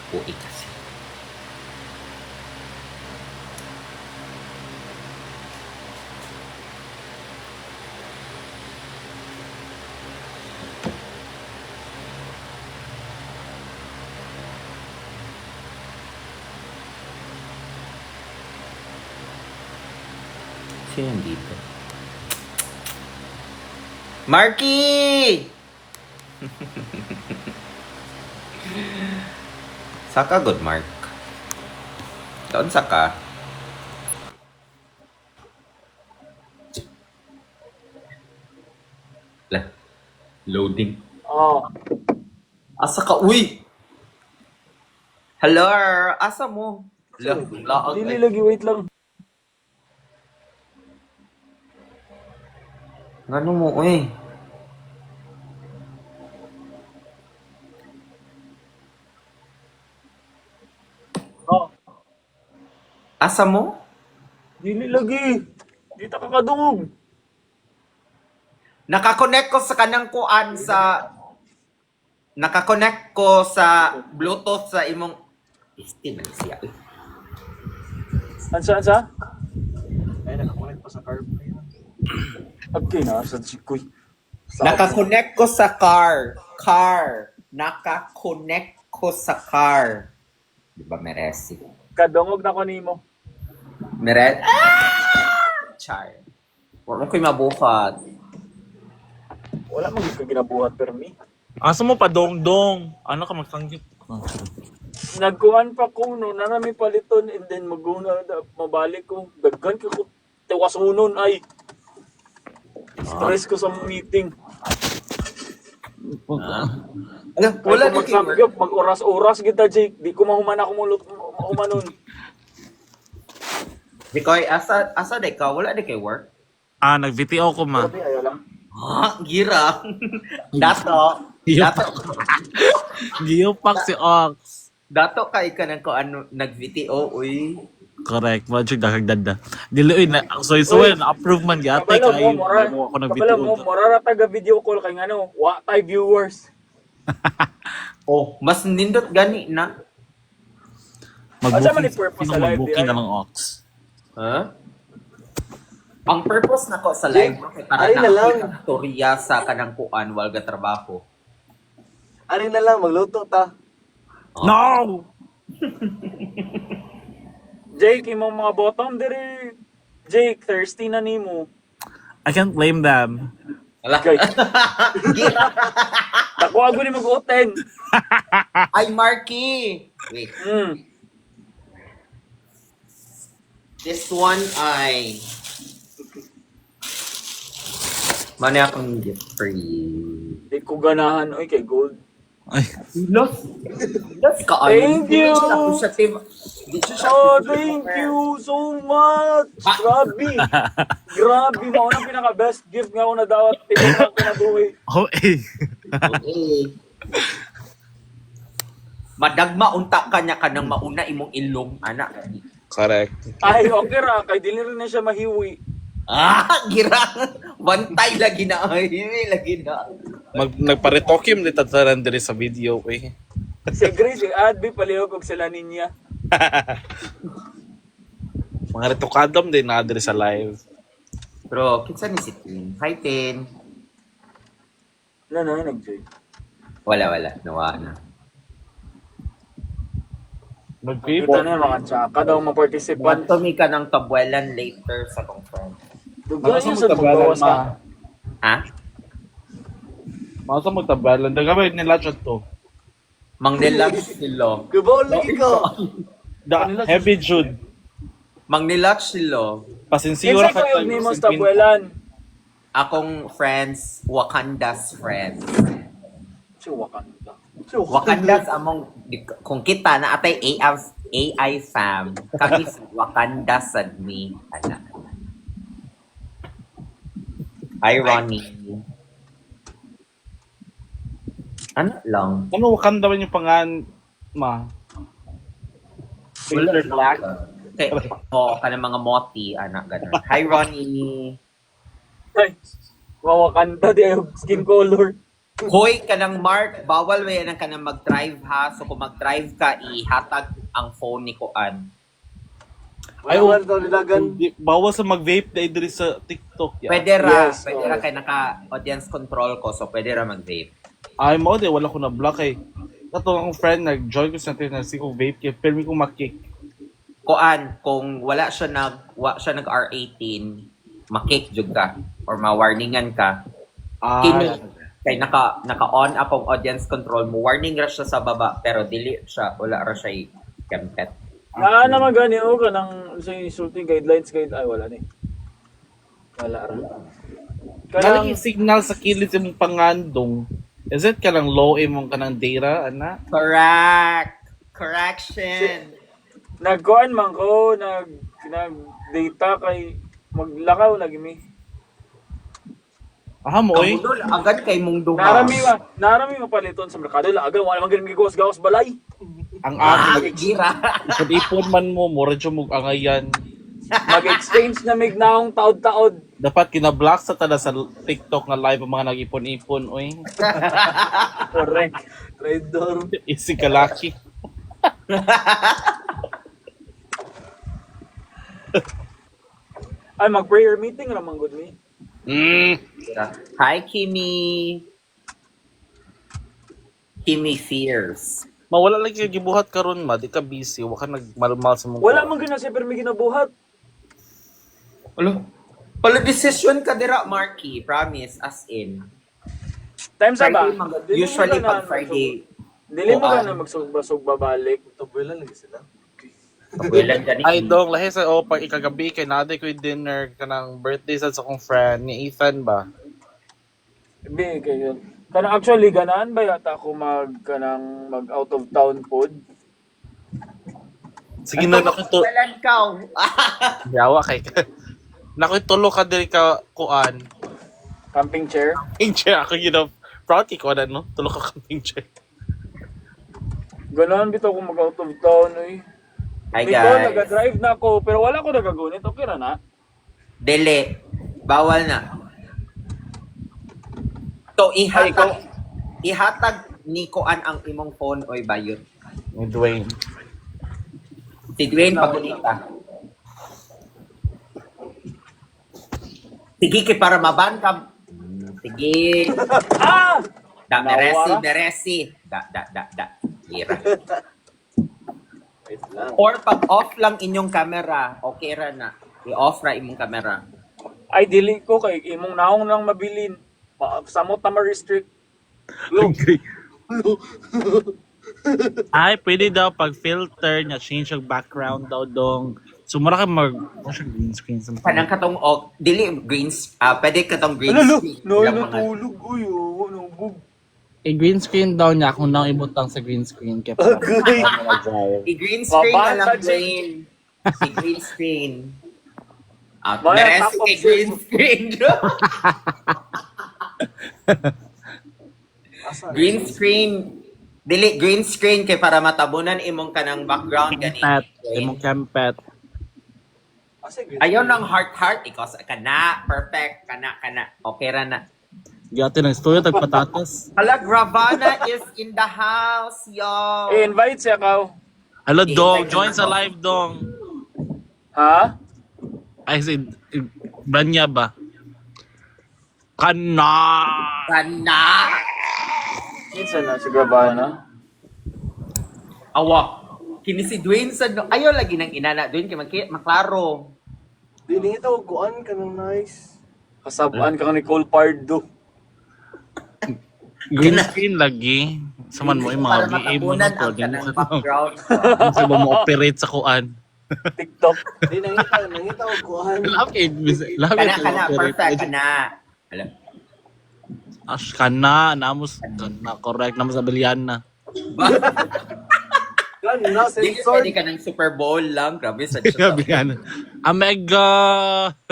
Puti kasi. Sino dito? Marky! Saka good, Mark. Doon saka. Lah, loading. Oh, Asa ka? Uy! Hello? Asa mo? Lah, laag dili ay. lagi, wait lang. Ngano mo, uy? Oh, Asa mo? dili lagi. Di ta kakadungog. Nakakonect ko sa kanang kuan sa... Nakakonect ko sa Bluetooth sa imong... Isti man siya. Uy. Ansa? Ay, nakakulit pa sa car. Okay na, sa chikoy. Nakakonect ko sa car. Nakakonect ko sa car. Di ba, Meresi? Kadungog na ko nimo. Meret? Ah! Char. Huwag mo ko'y mabuhat. Wala mo ka ginabuhat per me. Asa mo pa dong? Ano ka magsanggip? Nagkuhan pa ko no, nanami paliton and then maguna mabalik ko. Daggan ka ko tiwasunon ay. Stress ko sa meeting. Alam, wala Kaya na kayo. magsamgyap, mag-oras-oras kita, Jake. Di ko mahuman ako mahumanon. Bikoy, asa de ka? Wala de kay work? Nag-VTO ko ma. Sabi, ayaw lang. Ha? Gira. Dato. Dato. Giyopak si Ox. Dato kay ka nang ko ano, nag-VTO, uy. Correct. Wajig dakagdada. Dili oy na soy na approve man gyate Kabalo kay mo, mora. mo ako Kabalo mo, nag-VTO. mora taga video call kay ngano, wa tay viewers. Oh, mas nindot gani na. Asa man ni Mag-booking purpose sino sa live, mag-booking di na ay? ng Ox. Ha? Ang purpose na ko sa live mo kay para Ay, na lang. na istorya sa kanang kuan walga trabaho. Ano na lang, magluto ta. No! Jake, imong mga bottom diri. Jake, thirsty na nimo. I can't blame them. Ala. Guys. Gira. Dako ako ni mag-oten. Ay, Marky. Wait. This one ay... Mani akong gift for you. Di ko ganahan oy kay gold. Ay, Los ka Thank you. Di siya Oh, thank you so much. Grabe. Grabe, mao na pinaka best gift nga ako na dawat tinuod ko na buhi. oh eh. Okay. Madagma unta kanya kanang mauna imong ilong anak. Correct. Ay, okay ra kay dili rin na siya mahiwi. Gira. Bantay lagi na. Ay, lagi na. Nagparetokim ni tataran diri sa video eh. Si Grace, si Adby, palihog og sila ninya. Mga retokadom din na diri sa live. Bro, kinsa ni si Tin? Hi, Tin. Wala na, nag-joy. Wala. Nawa na. Kita na yung mga tsaka daw mga participant. Tumi ka ng tabuelan later sa conference. Dugay yun sa pagbawas ka. Ha? Masa mo tabalan dagabay nila chat to. Mang nilatch sila. Kubaw lagi ka. Da heavy Jude. Mang nilatch sila. Pasinsiyo Kinsa ra ko yung Nimos Tabuelan? Akong friends, Wakanda's friends. Si Wakanda. Wakanda's among, kung kita na atay AI fam, kami si Wakanda Sadmi. Anak. Irony. Ano lang? Ano wakanda man yung pangan ma? Filter black. Okay. Oo, ka ng mga moti, anak, ganun. Hi, Ronnie. Ay, Wakanda di yung skin color. Hoy, kanang Mark, bawal ba yan ang kanang mag-drive ha? So kung mag-drive ka, ihatag ang phone ni Kuan. Ay, wala daw nilagan. Bawal sa mag-vape na diri sa TikTok. Ya. Pwede ra, Yes, pwede oo. ra kay naka-audience control ko, so pwede ra mag-vape. Ay mo, di wala ko na block eh. Kato akong friend, nag-join ko sa natin na si ko vape, kaya permi ko makick. Kuan, kung wala siya nag R18, makik jud ka or ma-warningan ka. Kini kay naka-on akong audience control mo, warning ra siya sa baba pero dili siya, wala ra siya kempet. Naman gani o ka ng sa insulting guidelines guide ay wala ni. Wala ra. Kanang signal sa kilid sa mong pangandong. Is it kanang low imong kanang data, ana? Correct. Correction. Nagkuan man ko nag data kay maglakaw lagi mi. Aha mo oy. Kamudol, agad kay mong duha. Narami mapaliton sa merkado la aga wala man gani gawas balay. Ang Ah, ako, gira. kung ipon man mo, mura dyan mo angayan. Mag-exchange na mig naong taod-taod. Dapat kinablock sa tada sa TikTok nga live ang mga nag-ipon-ipon, oy. Correct. Trader. Easy ka lucky. Ay mag-prayer meeting ra man gud mi. Hi, Kimi. Kimi Fears. Mawala lang kayo gibuhat karon ma, di ka busy, wa ka nagmalmal sa mong Wala man gyud na si permi ginabuhat. Alo. Pala decision ka dira, Marky. Promise, as in. Time sa ba? Usually pag Friday, Dili mo Kuan. ka na magsugba-sugba balik. Tuboy lang lagi sila. tabuelan ka ni. Ay dong, lahi sa pag ikagabi kay naday ko yung dinner kanang birthday sa akong friend ni Ethan ba. Bi kayo. Kanang actually ganaan ba yata ako mag out of town pod? Sige na nakuto. Tabuelan ka. Yawa kay. Nakutulo ka diri ka kuan. Camping chair. Camping chair ako proud kay ko no. Tulo ka camping chair. Ganaan bitaw ko mag out of town oy. Hi, Ito, guys. nag-drive na ako, pero wala ko nagagunit. Okay ra na. Dele. Bawal na. To, Ay, ikaw. ihatag ni Kuan ang imong phone oy bayot. Ni Dwayne. Si Dwayne pagunita. Sige kay para maban ka. Sige. Ah! Da Nawara? meresi. Da. Gira. Wait lang. Or pag off lang inyong camera, okay ra na. I-off ra imong camera. Ay, dili ko kay imong naong nang mabilin. Samot na ma-restrict. Lo, Ay, pwede daw pag filter niya, change yung background daw dong. So, mura ka ano siya, green screen sa Kanang katong dili pwede katong green Alalo, screen. no, Ilang mga- natulog. Uy, oh, nubog. I-green screen daw niya kung nang ibutang sa green screen. Kaya Okay. I-green screen na lang, Babasa, Dwayne. I-green screen. Maya, Meresi top of kay green screen. Green screen. Dili, green screen kay para matabunan imong kanang background gani. Kempet. Imong kempet. Asa green? Ayaw ng heart. Ikaw sa kana. Perfect. Kana. Okay ra na. Gati ng studio, tagpatatas. Hala, Gravana is in the house, yo. I-invite siya ka. Hello, dong. Join sa live, dong. Ha? Ay, si Branya ba? Kana! Kana. Minsan na, si Gravana. Awa. Kini si Dwayne sa ayaw lagi ng inana. Dwayne kay maklaro. Dili ito, kuan ka ng nice. Kasabaan ka ni Cole Pardo. Green screen lagi. Saman mo yung mga Para VA mo matabunan na ang to. kanang background. Kasi ba mo operate sa kuan? TikTok. Di nangita ko kuan. Lapit. Kana. Perfect. Kana. Hala. Ash kana. Namos. Kana. Correct. Namos sa Biliana. Gan na Hindi sensor. pwede ka ng Super Bowl lang. Grabe sa Biliana. Omega!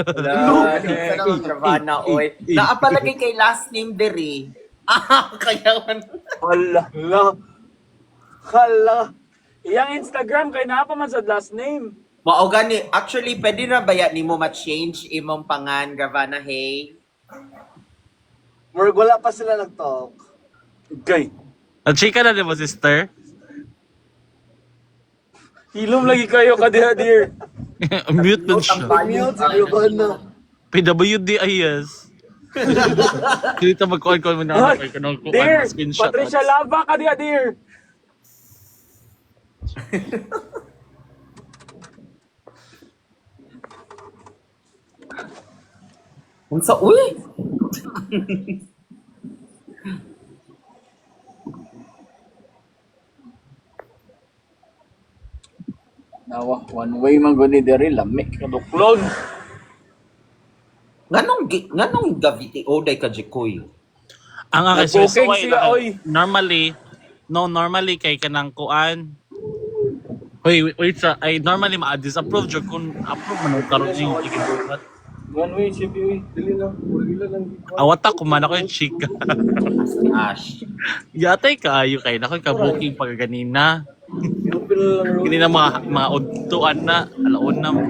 Wala. Sa naman Gravana, oy. Naapalagay kay last name diri. Kaya man. Hala. Hala. Iyang Instagram kay naa pa man sa last name. Mao gani. Actually, pwede na ba yan ni mo ma-change imong pangan, Gravana, hey? Murag wala pa sila nag-talk. Gay. Chika na di mo, sister? Hilom lagi kayo kadihadir. Mute nun siya. Mute, siguro ko na. PWDIS. Dito mag-call mo na ako. Kanong ko Dear, screenshot. Patricia Lava kadihadir. Unsa uy? Nawa, one way man guni diri lamig kaduklon. Nganong gaviti oday ka jikoy? Ang aking Nag-cooking siya, siya, oy. normally kay kanang kuan. Wait, sir. I normally ma-disapprove jud kung approve man og karon yung igibuhat. One way si Piwi. Dili lang. Dili lang. Awata ko man ako yung chika. Ash. Yatay kaayo kay nako ka booking pag ganina. Open lang. Ganina mga udtuan na, alaon na mo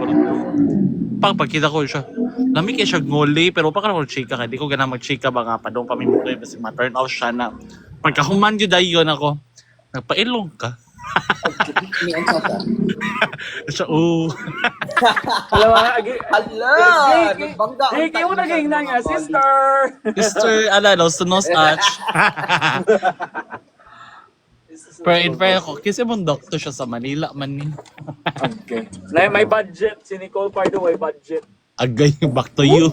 pagkita ko siya. Lami kay siya ngoli pero pa ko chika kay di ko gana mag-chika ba nga pa doon pamimutoy basta ma-turn off siya na. Pagkahuman jud dayon ako. Nagpailong ka. Siya, Alam mo, agi. Hala! Nagbangga. Hey, kayo naging na nga, sister. Sister, no, sunos atch. Pero in fair ako, kasi mong doctor siya sa Manila man ni. Okay. May budget. Si Nicole Pardo may budget. Agay, back to you.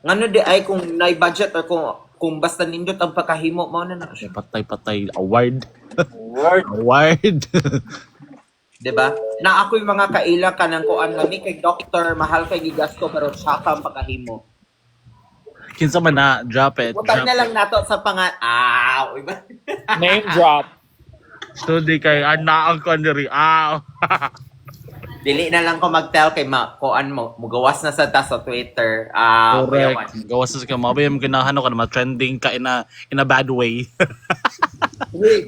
Ngano di ay kung na-budget or kung basta nindot ang pagkahimo mo na siya. Patay, award. Word. Award. Diba? Na ako'y mga kaila ka ng kuan lami kay doctor, mahal kay gigasto pero tsaka ang pagkahimo. Kinsa man na, drop it. Butang na lang nato sa uy ba? Name drop. So di kay, ana ang kandiri. Dili na lang ko mag-tell kay kuan mo, mugawas na sa ta sa Twitter. Correct. Gawas sa ka, mabay yung ginahan ka na ma-trending ka in a bad way.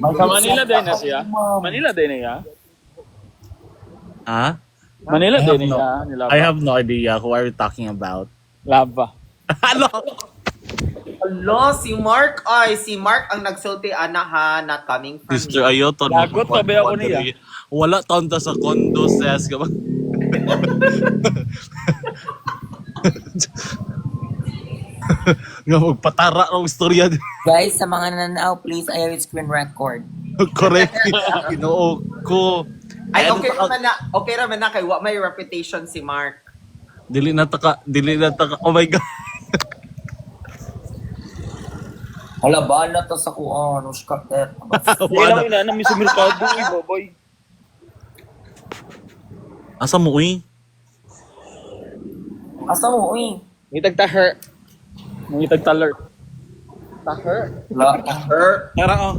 Sa Manila din na siya. Manila din na siya. Ha? Manila I have din no- na siya. I have no idea who are you talking about. Lava. Ano? Hello, si Mark ang nagsulti ana ha, not coming from Sister Ayoton. Lagot pa ba ako niya? Wala tonta sa condo ses. Nga magpatara ng istorya. Guys, sa mga nananaw, please ayaw yung screen record. Correct. Ginoo ko. Ay, okay raman na kay wa may reputation si Mark. Dili na taka. Oh my God. Hala, bala to sa kuan. Uskater. Wala na namin sa merkado. Boy. Asa mo, uy? Asa mo, uy? Ngitag taher. Ngitag taler. La. Tara,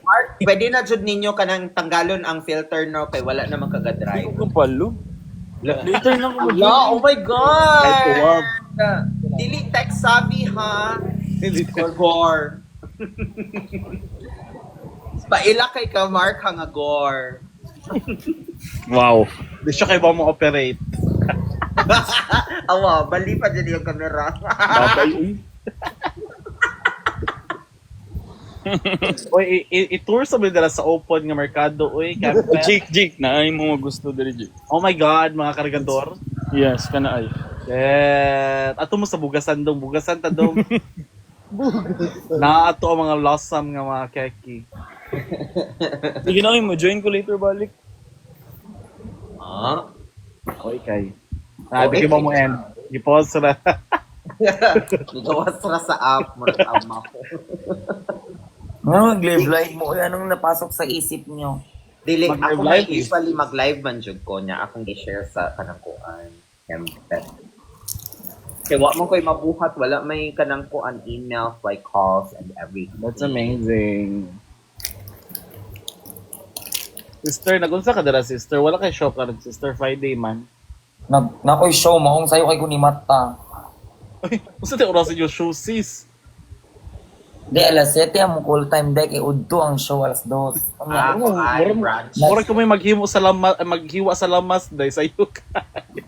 Mark, pwede na jud ninyo kanang tanggalon ang filter no kay wala namang kaga-drive. Kung palo. Later lang ko. Hala, oh my God! Ay, tuwag. Dili tech savvy ha. Gore. Paila kay ka Mark nga gore. Wow. Di siya kayo ba mo operate? Awa, bali pa dyan yung camera. Babay, uy. Oy, i-tour sa mga sa open nga merkado, oy. Campus. Jik, na ay mo gusto diri Jik. Oh my God, mga kargador. Yes, kana ay. Ato mo sa bugasan ta dong. Na ato ang mga lossam nga mga keki. Sige na mo, join ko later balik. Ah? Oy kay. Di ko mo end. I-pause na. Nagawas na sa app. Murag ama ko. Mag-live mo. Uy, anong napasok sa isip nyo? Dili, Mag-live ako may live, eh. usually mag-live man jud ko niya. Akong i-share sa kanang kuan. Campet. Kaya wa man ko'y mabuhat. Wala may kanang kuan emails, like calls, and everything. That's amazing. Sister, nagunsa ka dara, sister? Wala kay show ka sister Friday man. Nakoy show, mahong sayo kay kunimata. Uy, usa tayo oras yung show, sis. Di, alas 7 ang call time day. Kay Udto ang show, alas 2. Ay, branch. Mura ka may maghiwa sa lamas, day sa'yo ka.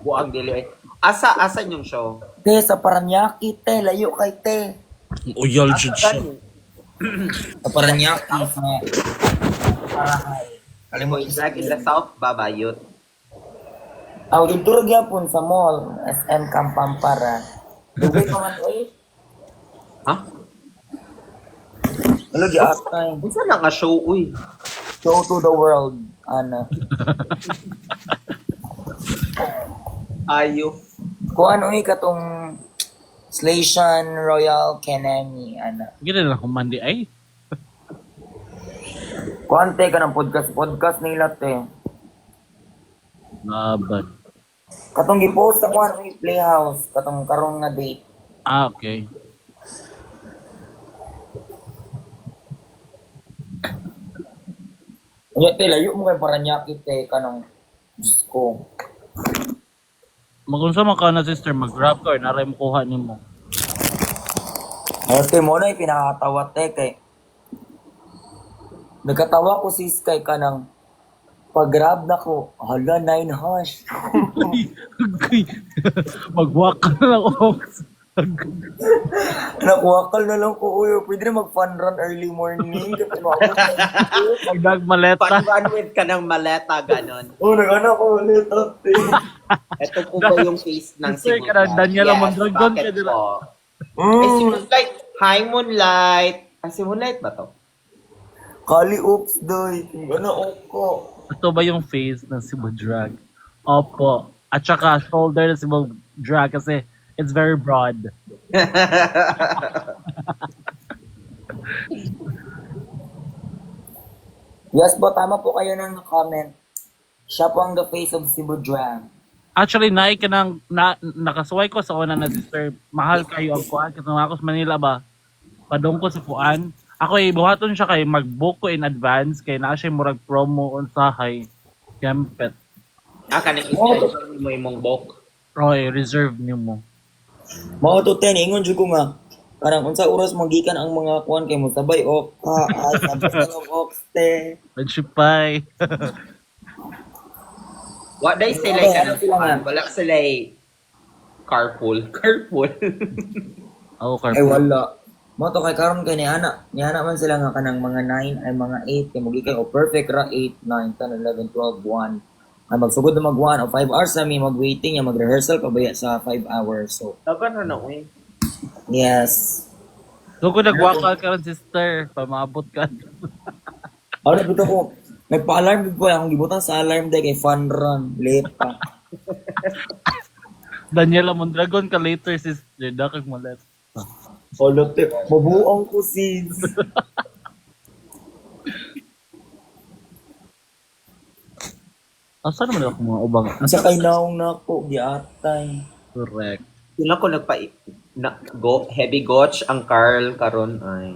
Buang dili. Asa yung show? Te, sa Paranaque, te. Layo kay te. Uyal jud siya. Sa Paranaque, sa Parahay. Kalimutan Drag in the South, babayot. Aw, dudurog yapon sa mall, SM Kampampara. Dugay pa man, oy. Ha? Ano di atay? Unsa na nga show, uy? Show to the world, ana. Ayo. Kung ano katong Slation Royal Kenemi, ana. Gina na kumandi ay. Kuante ka ng podcast nila te. Laban. Katong gipost sa kuan ni Playhouse, katong karon nga date. Ah, okay. Unya te layo mo kay Paranaque te kanang Diyos ko. Magunsa man ka na sister, mag-grab ka or naray mo kuha nimo. Ate mo na pinakatawa te kay nagkatawa ko sis kay kanang pag-grab na ko, hala 9 hash. Mag-walk ka na lang Ox. Nakuwakal na lang ko, uy, pwede na mag-fun run early morning. Magdagmaleta. Pan-run with ka ng maleta, ganon. Oh, nag-anak ko ulit, ate. Ito po ba yung face ng Sir, Cebu? ka na Daniela Mondragon, bakit ka nila. po? Eh, si Moonlight. Hi, Moonlight. Si Moonlight ba to? Kali, oops, doy. Gana, ko. Ito ba yung face ng Cebu Drag? Opo. At saka shoulder ng Cebu Drag kasi it's very broad. Yes po, tama po kayo ng comment. Siya po ang the face of Cebu Drag. Actually, naik ka ng, nakasuway ko sa una na sister, mahal kayo ang kuan. Kasi ako sa Manila ba, padong ko sa kuan. Ako buhaton siya kay mag-book ko in advance, kay na siya murag promo on sahay. Kempet. Kanang ito mo yung bok. Roy, reserve niyo mo. Mga to 10, ingon dyan ko nga. Parang unsa oras magikan ang mga kuan kay mo sabay ok ay sabay ng okste. Friendship pie. What day sila Okay, ka ano sila nga? Wala sila carpool. Carpool. Oo, Ay carpool. wala. Mo to kay karon kay ni ana man sila nga kanang mga 9 ay mga 8 kay magikan o perfect ra 8, 9, 10, 11, 12, 1. Ay magsugod na mag-1 o 5 hours na mi mag-waiting ya mag-rehearsal pabaya sa 5 hours. So, Dagan na uy. yes. So kung nagwakal ka rin sister, pamabot ka. Ano bito ko nagpa-alarm gid ko akong gibutan sa alarm day kay fun run late pa. Daniela Mondragon ka later sister, dakag mo let. Olote, mabuang ko sis. Asa naman ako mga ubang? Sa kay naong nako giatay. Correct. Sila ko heavy gotch ang Carl karon ay.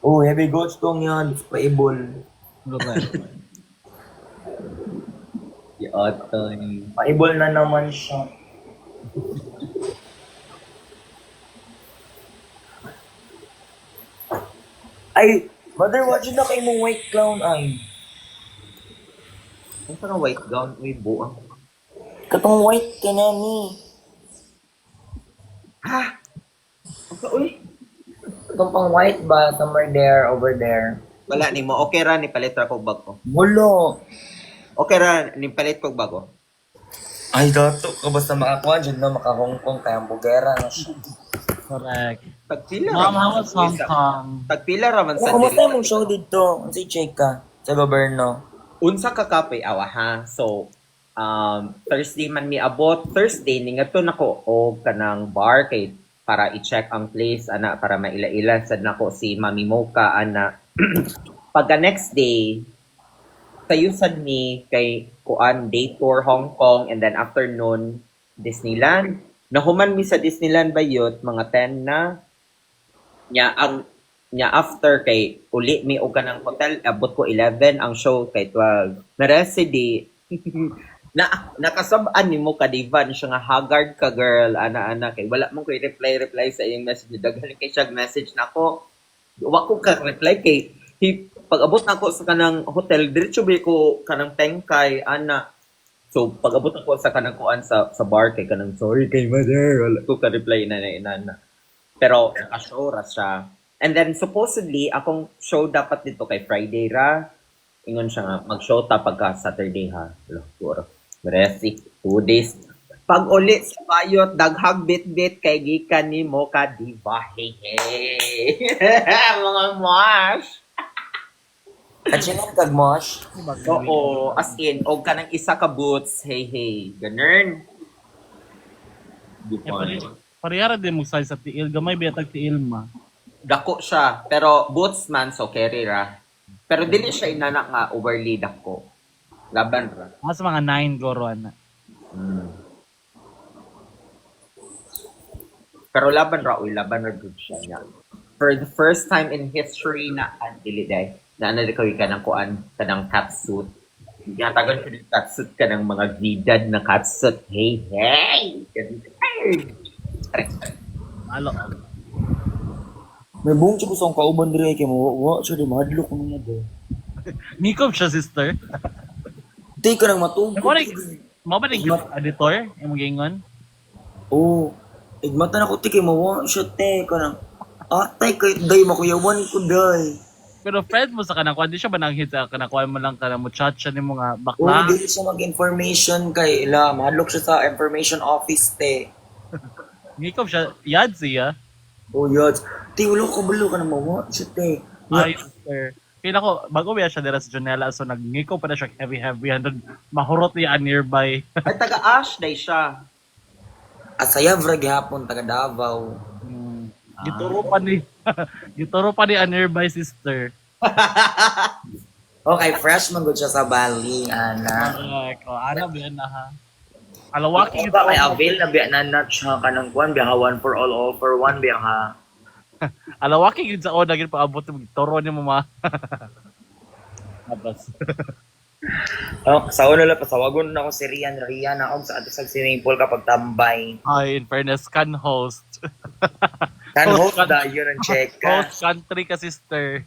Oh, heavy goats tong yan, paibol. Correct. Yatay. Paibol na naman siya. Ay, mother, watch na kay mong white clown ay. Ang parang white gown, uy, buang. Katong white kanani. Ha? Uy. Katong pang white ba, somewhere there, over there. Wala ni mo. Okay ra ni palit ra ko bago. Mulo. Okay ra ni palit ko bago. Ay, dato ka basta makakuha dyan na maka-Hong Kong kaya ang bugera na siya. Correct. Tagpila Ma'am, how man was Hong Kong? Tagpila ra man sa Kumusta mong show dito? Ano si Cheka? Sa gobyerno? Unsa ka kape awa ha. So Thursday man mi abot. Thursday ni ngadto nako og kanang bar kay para i-check ang place ana para maila-ila sad nako si Mami Mocha ana. Pagka next day tayo sad ni kay kuan day tour Hong Kong and then afternoon Disneyland. Nahuman mi sa Disneyland bayot mga 10 na nya after kay uli mi og kanang hotel abot ko 11 ang show kay 12 na residy nakasab-an nimo ka divan siya nga haggard ka girl ana kay wala mo koy reply sa iyong message daghan kay siya message nako wa ko ka reply kay pag abot nako sa kanang hotel diretso ba ko kanang tengkay ana So, pag abot ako sa kanang kuan sa bar kay kanang sorry kay mother, wala ko ka-reply na inana. Pero naka-show ra siya. And then supposedly akong show dapat dito kay Friday ra. Ingon siya nga mag-show ta pagka Saturday ha. Siguro. Resi 2 days. Pag ulit sa bayot daghag bit-bit kay gikan nimo ka diba. Hey hey. Mga mosh. At siya kag mosh. Oo, as in, og ka ng isa ka boots, hey hey, ganun. Parehara din mo size sa tiil. Gamay biya tiil ma. Dako siya, pero boots man, so carry ra. Pero dili siya inanak nga overly dako. Laban ra. Mas mga 9 goro na. Pero laban ra, laban ra good siya niya. For the first time in history na, dili day, na nalikawi ka ng kuan, ka ng catsuit. Tinatagan ko ng catsuit ka ng mga vidad na catsuit. Hey, hey! Alo. May buong siya gusto kong kauban diri kay mo. Wa siya di mahadlok ko niya do. Nikop siya, sister. Di ka nang matugod. Mo ba rin editor? Yung gingon? Oo. Igmata na ko ti kay mo. Wa siya te ka nang. Atay kay day makuyawan ko day. Pero friend mo sa kanang kuan, di siya ba nang hit sa kanakuan mo lang ka na mo chat siya ni mga Oo, bakla? dili siya mag-information kay ila. Mahadlok siya sa information office te. Nikop siya, yad siya. Oh, yun. Ti, wala ko balo ka na mawa. Siya te. Ay, sir. Kaya ako, bago ba siya dira sa Jonella, so nagngiko pa na siya heavy and then mahurot niya nearby. Ay, taga-Ash day siya. Asaya vrag hapon taga Davao. Gituro pa ni gituro pa ni a nearby sister. Okay, freshman good siya sa Bali, ana. Ko ana ba na ha. Alawaki Ba kay avail na biya na nat siya kanang kuan biya 1 for all for one biya ha. Alawaki gid sa oda gid paabot mo gituro ni mo ma. Abas. Oh, sa uno lang pasawagon na ako si Rian ako sa ato sa swimming pool kapag tambay. Ay, in fairness, can host. Kan host da yun ang check ka. Host country ka, sister.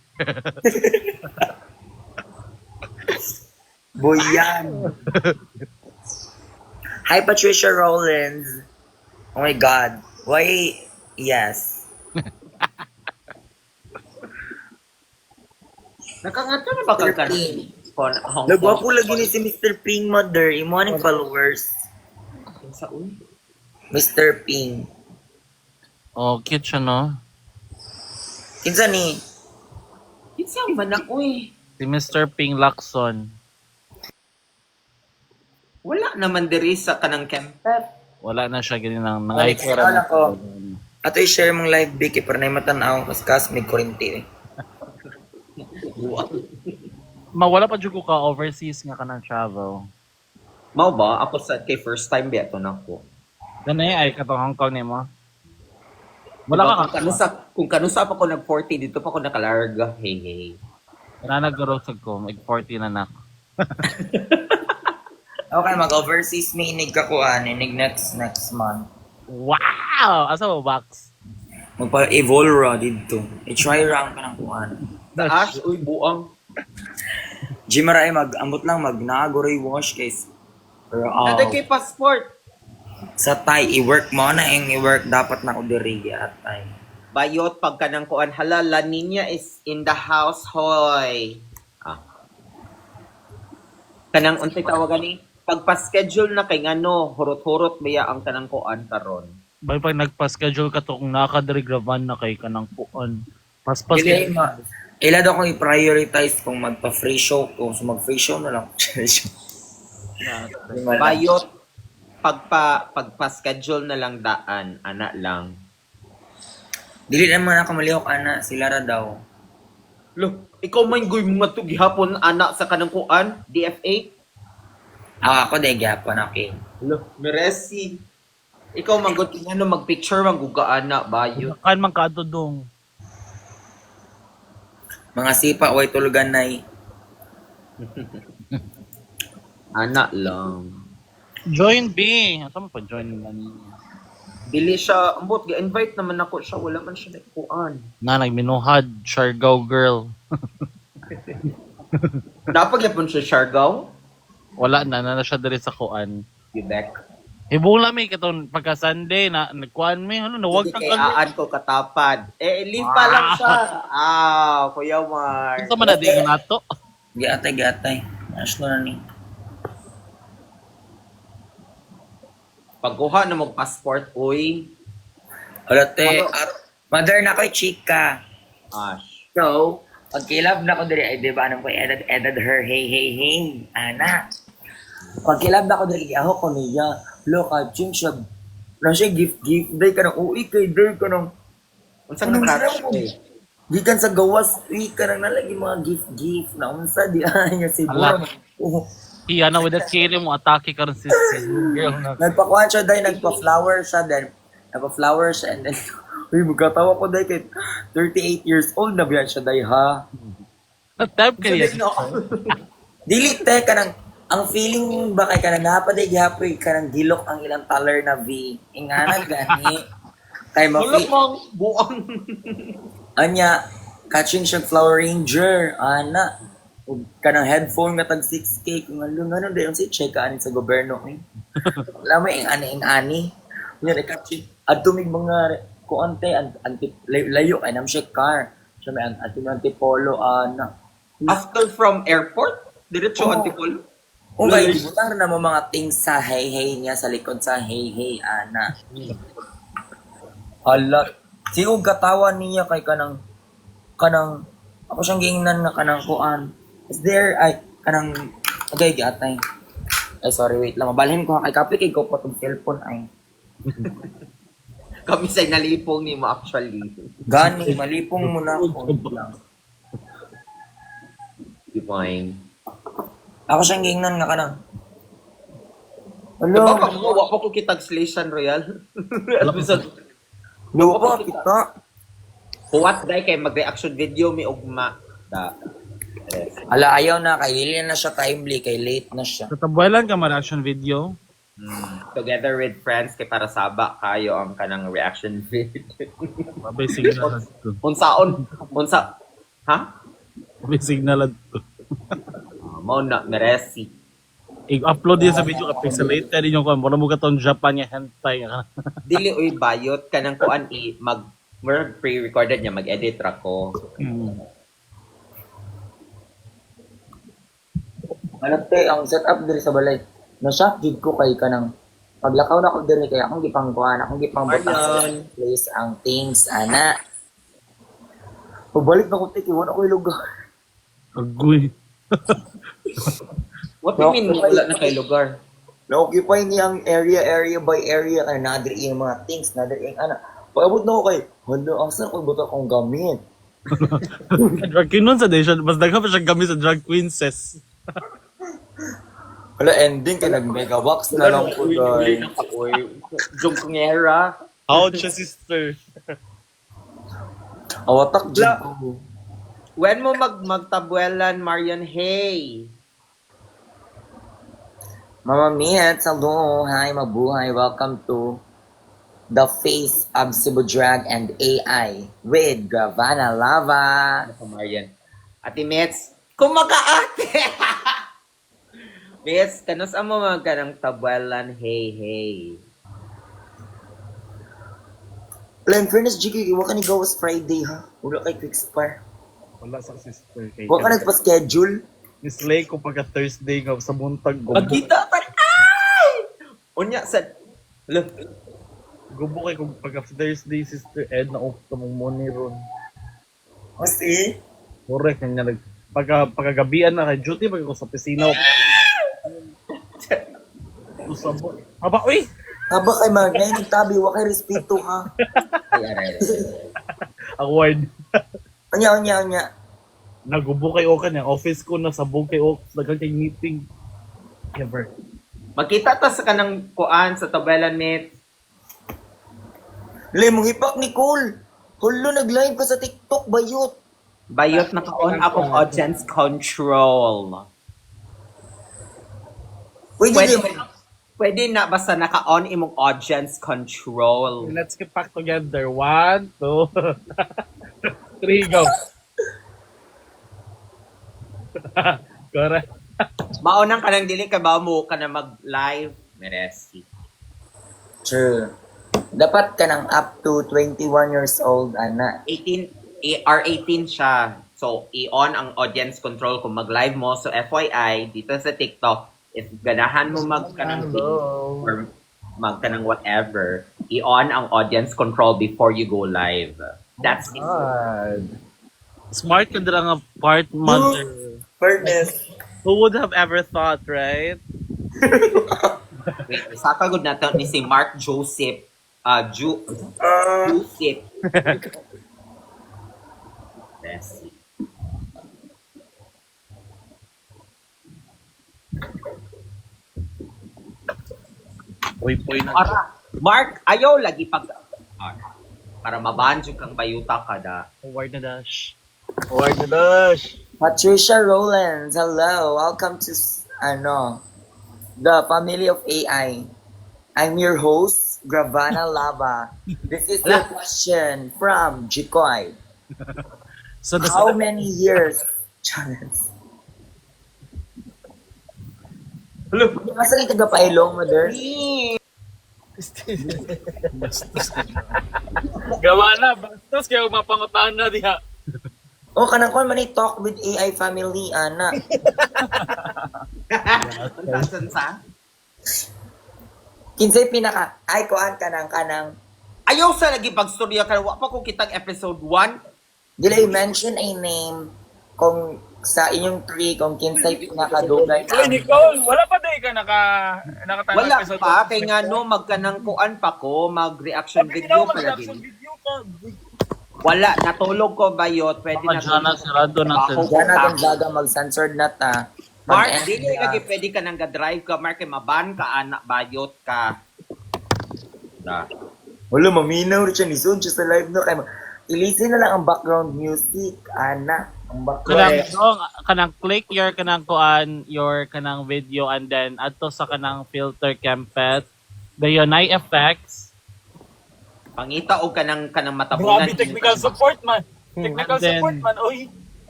Boyan. Hi Patricia Rollins. Oh my God. Why? Yes. Nakangato na ba ka Nagwapo lagi ni si Mr. Ping mother. Imo ang followers. Sa uy. Mr. Ping. Oh, cute siya, no? Kinsa ni? Kinsa man ako eh. Si Mr. Ping Lacson. Wala naman diri sa kanang camper. Wala na siya ganyan ng Ay, nangay wala ko. Ato i-share mong live big para na matanaw kas may kurinti. Mawala pa dyan ko ka overseas nga ka ng travel. Mao ba? Ako sa kay first time beto na ko. Ganun ay katong Hong Kong ni mo. Wala ka Kung kanusa pa ko nag-40, dito pa ko nakalarga. Hey, hey. Wala nag-garosag ko. Mag-40 na na. Okay, mag-overseas may inig ka kuan, inig next month. Wow! Asa mo, Box? Magpa-evolve ra dito. I-try rank ka ng kuan. Ash, uy, buang. Jimaray mag-ambot lang mag-naagoray wash guys. Pero Naday kay passport. sa Thai, i-work mo na yung i-work dapat na ko diri at Thai. Bayot pagka ng kuan hala, La Nina is in the house, hoy. Kanang untay tawagan ni pagpa-schedule na kay ngano, hurot-hurot baya ang kanang kuan karon. Bay pag nagpa-schedule ka to kung nakadirigravan na kay kanang kuon. Paspas Ili ila daw kong i-prioritize kung magpa-free show ko. So mag-free show na lang. Bayot pagpa-schedule na lang daan, ana lang. Dili naman ako malihok, ana. Sila ra daw. Lo, ikaw man goy mga to gihapon anak sa kanang kuan, DFA. Ako dahil gapon, okay. Lo, Meresi. Ikaw man gud ano mag-picture man guga ana bayot. kan man kadto dong. Mga sipa, way tulugan na Ana lang. Join B. Asa mo pa join na niya? Dili siya, ambot, gi-invite naman ako siya, wala man siya naikuan. Na nagminuhad, Siargao girl. Napag yapon siya Siargao? Wala na siya diri sa kuan. Quebec. Ibong lami katong pagka Sunday na nagkuan mi ano nawag Hindi kang kay aan ko katapad. Leave pa lang siya. Kuya Mar. Unsa man na di nato? Gatay. National na ni. Pagkuha na mo passport, uy. Wala te. Mother na ko'y chika. Ash. So, pagkilab na ko diri, ay di ba, anong ko edad her, hey, ana. Pagkilab na ko diri, ako ko niya, look, ching siya, na siya gift, day ka nang uwi kay, day ka nang, Unsang nag-catch eh? gikan sa gawas, uwi ka nang nalagi mga gift, na unsa, di niya si Ala. Bro. Iya na with that kiri mo atake karon si girl na. Nagpakuhan siya, day, nagpa-flower siya, and then, uy, magkatawa ko, day, kay 38 years old na biyan siya, day, ha? Type kaya. Dili te kanang ang feeling ba kay kanang napaday gihapoy kanang gilok ang ilang taller na V. Ingana gani. Kay Wala mafi mong buang. anya catching siya Flower Ranger ana. Ug kanang headphone nga tag 6K kung ano dayon si check ani sa gobyerno ni. Wala mo ing ani. Nya catching adtumig mga kuante anti layo ay nam siya car. Siya may anti polo ana. After from airport, diretso Antipolo. Okay, butang na mo mga things sa hey niya sa likod sa hey ana. Hala, siog katawan niya kay kanang ako siyang giingnan nga kanang kuan. Is there ay kanang agay gatay. Ay sorry, wait lang. Mabalhin ko kay kape kay ko pa tong cellphone ay. Kami say nalipong ni mo actually. Gani, malipong mo na ako. lang. Fine. Ako siyang giingnan nga kanang. Diba Hello, pa mo, wa pa ko kitag Slation Royal. Episode. luwa pa kita. Huwat day kay mag-reaction video mi ugma. Yes. Ala, ayaw na kay dili na siya timely kay late na siya. Tatabuelan ka ma-reaction video. Together with friends kay para saba kayo ang kanang reaction video. Babay signal to. Unsa? Ha? Babay signal to. Mao na meresi. I-upload din sa video ka pixelated din yung kuan. Mura mo katong Japan nga hentai nga. Dili uy bayot kanang kuan pre-recorded niya mag-edit ra ko. Ano te, ang setup diri sa balay. Na-shock jud ko kay kanang paglakaw na ko diri kay akong gipangkuan, akong gipangbutas sa place ang things ana. Pabalik na ko te, wala ko lugar. Agoy. What do you mean wala na kay lugar? Na-occupy niya ang area by area kay nadiri yung mga things, nadiri yung ana. Pagabot na ko kay, hala, asa ko buta kong gamit. Drag queen nun sa day siya. Mas daghan pa siya gamit sa drag queenses. Hala, ending kay nag-mega box na lang ko guys. Jung kungera. Ouch, sister. Awatak jud ko. When mo magtabuelan Marian Hey? Mama Miet, hello, hi, mabuhay, welcome to The Face of Cebu Drag and AI with Gravana Lava. Ano Marian? Ate Mets, kumakaate! Mets, kanus mo magkanang tabuelan hey. Wala, in fairness, Jiggy, huwag ka ni gawas Friday, ha? Wala kay Quick Spar. Wala sa sister. Kay Huwag ka nagpa-schedule. Mislay ko pagka Thursday nga sa buntag gubo. Magkita pa ay! Unya sa... Look, Gubo kay kung pagka Thursday sister Ed na off mong money ron. Kasi, Correct kanya nag pagkagabian na kay duty pag ako sa pisina. Usabo. Aba, uy! haba kay Magnay, nagtabi, huwag kay respeto, ha? Award. Anya. Nagubo kay Oka niya. Office ko na sabog kay Oka. Dagang kay meeting. Ever. magkita ta sa kanang kuan sa tabuelan Mets. Le, mong hipak ni Cole. Hulo, nag-live ka sa TikTok, bayot. Bayot naka-on akong audience control. Pwede na basta naka-on imong audience control. Let's get back together. 1, 2, 3, go. Correct. Maunang ka nang dili ka ba mo ka na mag-live? Meresi. True. Dapat ka ng up to 21 years old, ana. 18, R18 siya. So, i-on ang audience control kung mag-live mo. So, FYI, dito sa TikTok, if ganahan mo magkanang or magkanang whatever, i-on ang audience control before you go live. That's it. Smart ka dira nga part mother. Fairness. Who would have ever thought, right? Wait, saka good na to ni si Mark Joseph. Joseph. Yes. Poy-poy na. Mark, ayaw lagi pag... para mabanjo kang bayuta ka da. Award na dash. Huwag na dash. Patricia Rowlands, hello. Welcome to the family of AI. I'm your host, Gravana Lava. This is the question from Jikoy. So, How many years? Chance. Hello. Masa kita gapailong, mother? Gawa na. Bastos kayo mapangutaan na diha. Oh, kanang kon man talk with AI family, ana. Untasan sa? Kinsay pinaka ay kuan kanang Ayaw sa lagi pagstorya ka. Wa pa ko kitang episode 1. dili mention a name kung sa inyong tree kung kinsay pinakadugay. Uy, Nicole, wala pa day ka nakatanong Wala pa. Kay nga no, magkanang kuan pa ko. Mag-reaction video pa lagi. video ka. Wala. Natulog ko ba yun? Pwede na. Diyan na sirado ng Ako, Diyan natin daga mag-censored na ta. Mark, Mag-end di na. lagi pwede ka nang ga-drive ka. Mark, kay maban ka, anak, bayot ka. Na. Wala, maminaw rin siya ni Sun siya sa live no. Kaya ilisin na lang ang background music, ana. Ang background. kanang click your kanang kuan your kanang video and then adto sa kanang filter kempet the Yonai effects Pangita o ka ng matabunan. Grabe, technical support man. Technical And then- support man, uy.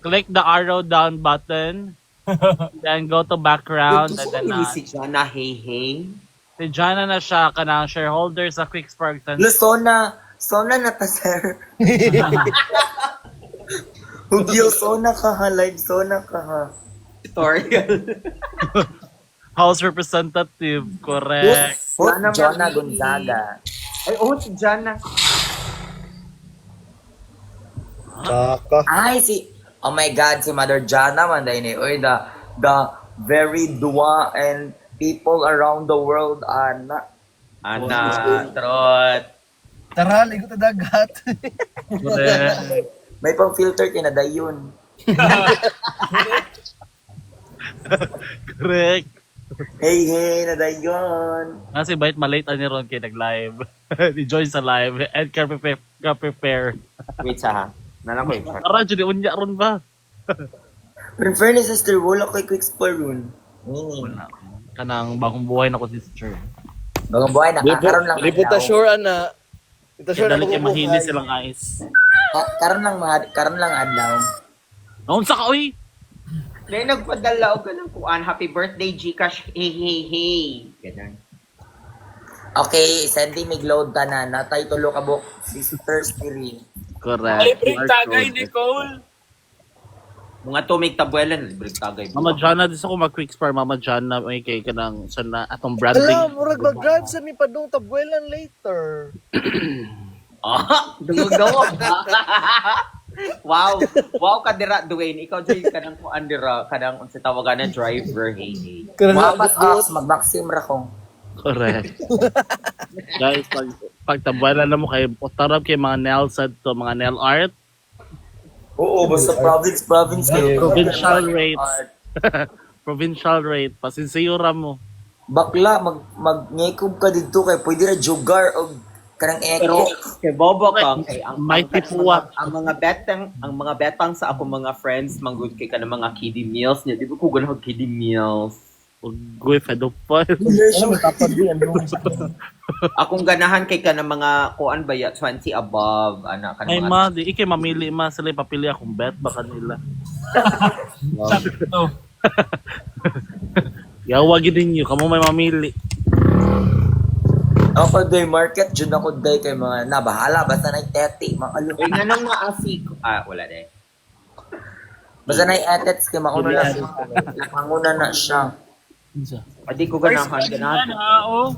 click the arrow down button then go to background and then si Jana, hey. si Jana na siya kanang shareholder sa Quick Spark Sona na ta, sir. Hugyo, Sona ka ha, live Sona ka ha. Tutorial. House Representative correct Jonah Gonzaga. Ay, si Jana. Ay, oh my God, si Mother Jana man dahil ni. Oy, the very dua and people around the world, ana. Ana, trot. Tara, ligo ta dagat. correct May pang filter kinadayon. correct Hey, nadayon. kasi bait malate ani ron kay nag-live ni join sa live and ka-prepare Wait sa ha. Nalang ko yung chart. ara jud unya ron ba Pero in fairness, sister, wala kay quick spur run. wala kanang bagong buhay na ko sister Bagang buhay, nakakaroon lang Riputa adlaw. sure, ana. Ito kaya sure na dali kay mabubuhay. mahili silang eyes Karon lang adlaw. unsa ka oy Dahil nagpadala o ganun kuan. Happy birthday, Gcash. Hey. Ganun. Okay, Sandy, mig-load ta na. Natay tulo ka buk. Sister Spirit. correct Ay, break tagay, Nicole. Mga tumig tabuelan, libre tagay. Mama Jana, dis ako mag-quick spar. Mama Jana, may kay ka ng sana atong branding. Alam, murag mag-grad sa mi padung tabuelan later. Dugog-dugog. Wow ka dira, Dwayne. Ikaw dyan ka ng kuan dira, kadang unsa tawagan na driver, hey. Mapat ox, mag-maxim ra ko. Correct. Guys, pag tabuelan na mo kay utarap kay mga nail set to, mga nail art, Oo, basta province kayo. provincial rate. Provincial rate, pasinsiyura mo. Bakla, mag-ngekog ka dito kay pwede ra jugar o kanang Pero eko. kay Bobo ka, kay May tipuwa. ang mga betang sa ako mga friends manggod kay ka ng mga kiddie meals niya. Di ba ko ganun kiddie meals? Ugoy, fed up pa. Akong ganahan kay ka ng mga kuan ba ya 20 above ana kan Ay ma, di ikay mamili ma, sila papili akong bet ba kanila. Yawa gid ninyo, kamo may mamili. Ako day market, dyan ako day kay mga nabahala. Basta na iteti, mga alu. Uy, nga nang maasik. Wala din. Basta na itets kay mauna na siya. Manguna na siya. Adi ko ganahan. Ganahan. Oo.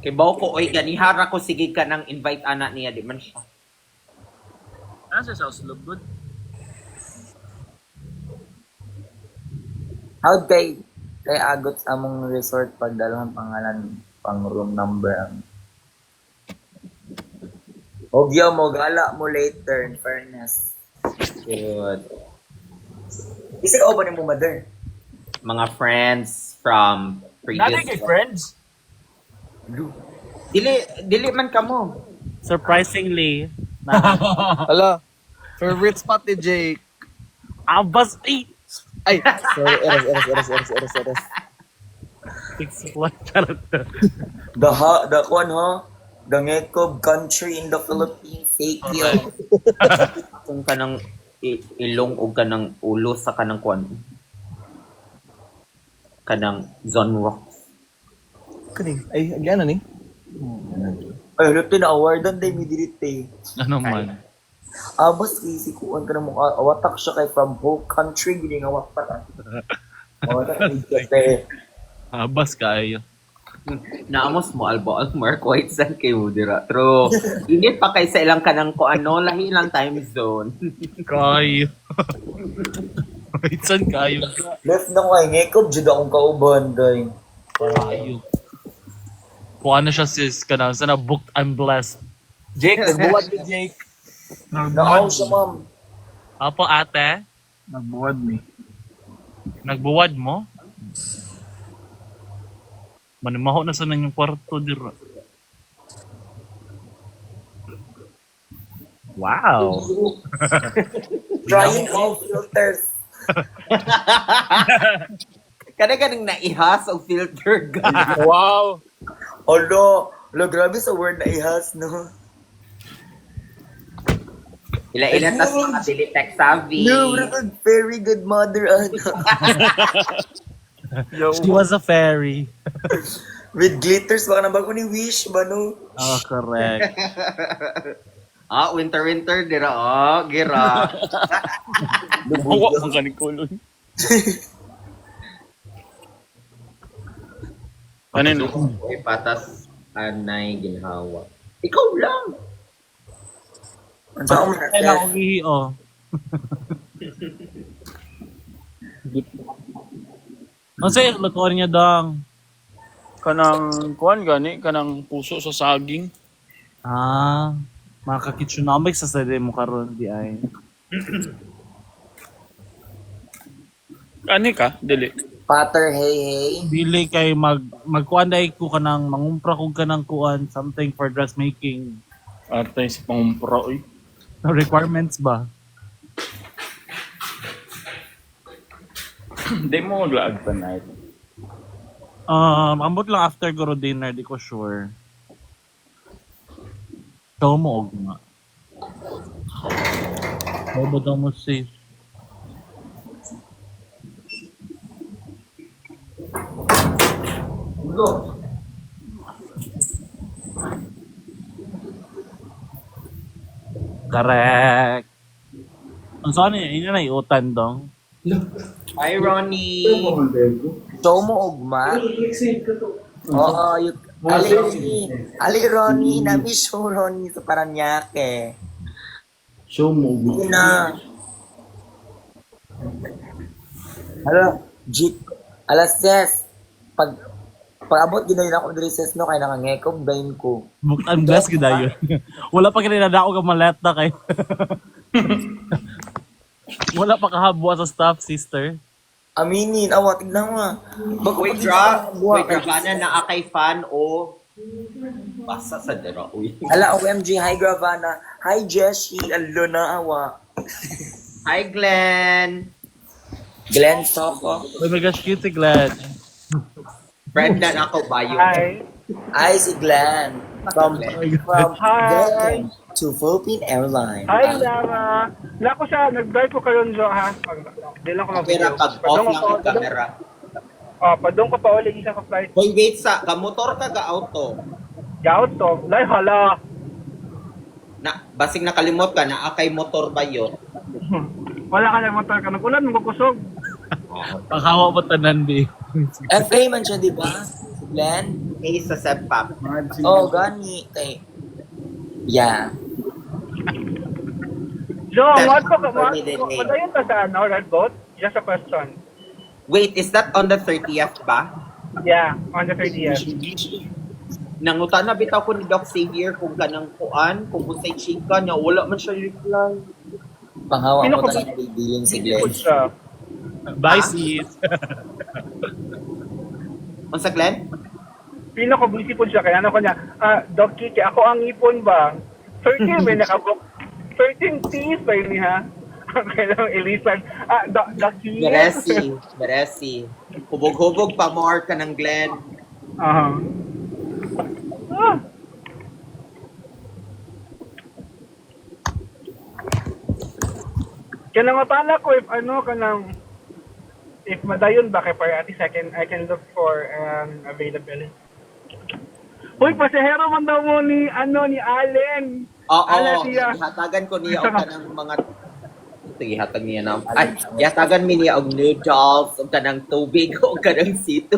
Kay Bao ko, oy, ganihara ko, sige ka nang invite anak niya. Di man siya. Nasa sa Oslo, good. How kay agot sa among resort pagdalahan pangalan pang room number ang Ogyo mo gala mo later in fairness. Good. Isa ka ba ni mo mother? Mga friends from Nanay kay previous... friends. Dili man kamo. Surprisingly, Hala, favorite spot ni Jake. abas ay Ay, sorry, eres. explain charot. The kwan ha? The Ngekob country in the Philippines. Fake yun. Kung kanang ilong o kanang ulo sa kanang kwan. Kanang zone rock. Kani, ay, agyan ni. Ay, luto na awardan day mi dirite. Ano man? Abas easy kuan ka na mo awatak siya kay from whole country gini nga watak. Awatak ni Abas kayo. Naamos mo albo Mark White san kay Mudira. True. Init pa kay sa ilang kanang ko ano lahi ilang time zone. Kayo. Itsan kayo. Left na ko kay Ngekob jud akong kauban day. Kayo. Kung ano siya sis, kanang sana booked and blessed. Jake, nagbuwad ni Jake. Nakaw siya ma'am. Apo ate, Nagbuwad ni. nagbuwad mo? Manimaho na sa nanyang kwarto dira. Wow. Trying all filters. Kada ganang naihas o filter ga. Wow. Olo, grabe sa word na ihas no. Ila tas mga dili tech savvy. No, very good mother ano. She was a fairy. With glitters baka nabag ko ni Wish ba no? Oh, correct. Winter dira gira. Bawa mo kaning kulon. Ano yun? Uy, patas anay ginhawa. Ikaw lang. Ang sa ako Kailan ko gihiyo. Ano sa'yo, lutuan niya dang. Kanang kuan gani, kanang puso sa saging. Mga ka-kitchenomics sa sarili mo karon di ay. Ani ka? Dili. Pater hey. Dili kay magkuan dai ko kanang mangumpra ko kanang kuan something for dressmaking. Atay sa pangumpra, oy. No requirements ba? Hindi mo maglaag pa night. Ambot lang after guro dinner, di ko sure. Show mo og nga. Bobo daw mo sis. Correct. Ang saan yun na iutan dong. Hi, Ronnie. Show mo ugma. Oo, Ali Ronnie, na-miss mo Ronnie sa Paranaque. Show mo. Hindi na. Hala, Jit. Alas 10. Pag-abot ginoy na ako diri ses no kay nakangekob dayon ko. I'm blessed gid yun. Wala pa kinina ako ka maleta kay. Wala pa kahabwa sa staff, sister. Aminin, awa tignan mo. Wait, Gravana na akay fan o basa sa dira. Uy. Hala, OMG, hi Gravana. Hi Jessie, alo na awa. Hi, Glenn. Glenn Soko. Oh my gosh, cute si Glenn. Friend na ako ba yun? Hi si Glenn. From Hi. to Philippine Airlines. Hi, Lara. Lako siya, nag-drive ko kayo nyo, ha? Di lang ko Camera, mag-video. pag off lang ang camera. Padong ko pa ulit isa ka flight. Hoy, wait sa, kamotor ka ka auto. Gaot to. Lai, hala. Na, basing nakalimot ka, na akay motor ba yun? Wala ka na motor ka. Nagulan, magkusog. Panghawa mo tanan, di. FA man siya, di ba? Si Glenn? Eh, sa Sepap. Oh, gani. Kay... Yeah. Jo, what pa ka? For me din, eh. Padayon ta sa ano, Red Boat? Just a question. Wait, is that on the 30th ba? Yeah, on the 30th. Nangutan na bitaw ko ni Doc Xavier kung kanang kuan, kung usay chika niya, wala man siya reply. Panghawa Sino ko ka ba? tayo bilin si Hindi ko Glenn. siya. Bye, sis. Unsa Glenn? Pino ko busy po siya. Kaya ano ko niya, Doc Kiki, ako ang ipon ba? 13 may nakabook. 13 T's pa yun ha. Kailang ilisan. Doc Kiki. Beresi. Hubog-hubog pa more ka ng Glenn. Ah. Kaya matala ko if ano kanang if madayon ba kay Parati I can look for availability. Uy, pasahero man daw mo ni Allen. Oo, Ala siya. hatagan ko niya og kanang mga sige, hatag niya na. Ay, hatagan mi niya og noodles, og kanang tubig, og kanang sito.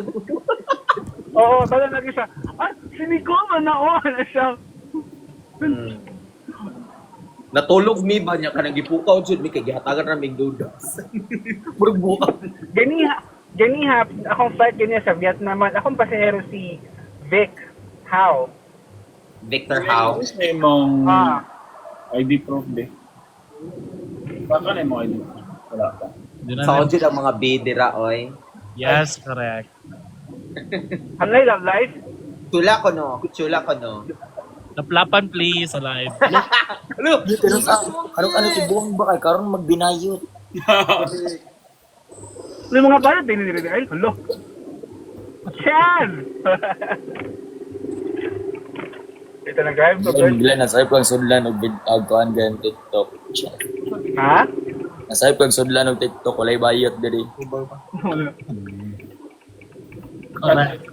Oo, tala lagi siya. Si Nicole man na na siya. Natulog mi ba niya kanang gipukaw jud mi kay gihatagan ra mig noodles. Murag buka. Ganiha, akong flight ganiya sa Vietnam. Akong pasahero si Vic How. Victor Howe. May mong ID proof, di. Baka na yung ID proof. Wala ka. Sa jud ang mga bidira oy. Yes, correct. Hanay love life. Chula ko no. Laplapan, please, alive. Pero sa ano tibuang ba kay karon magbinayot. May mga bayad din nila. Ay, hello. Chan! Ito na drive ko, Glenn, nasayip ko ang sudlan og kuan gan TikTok. Ha? Nasayip ko ang sudlan og TikTok walay bayot diri. Correct.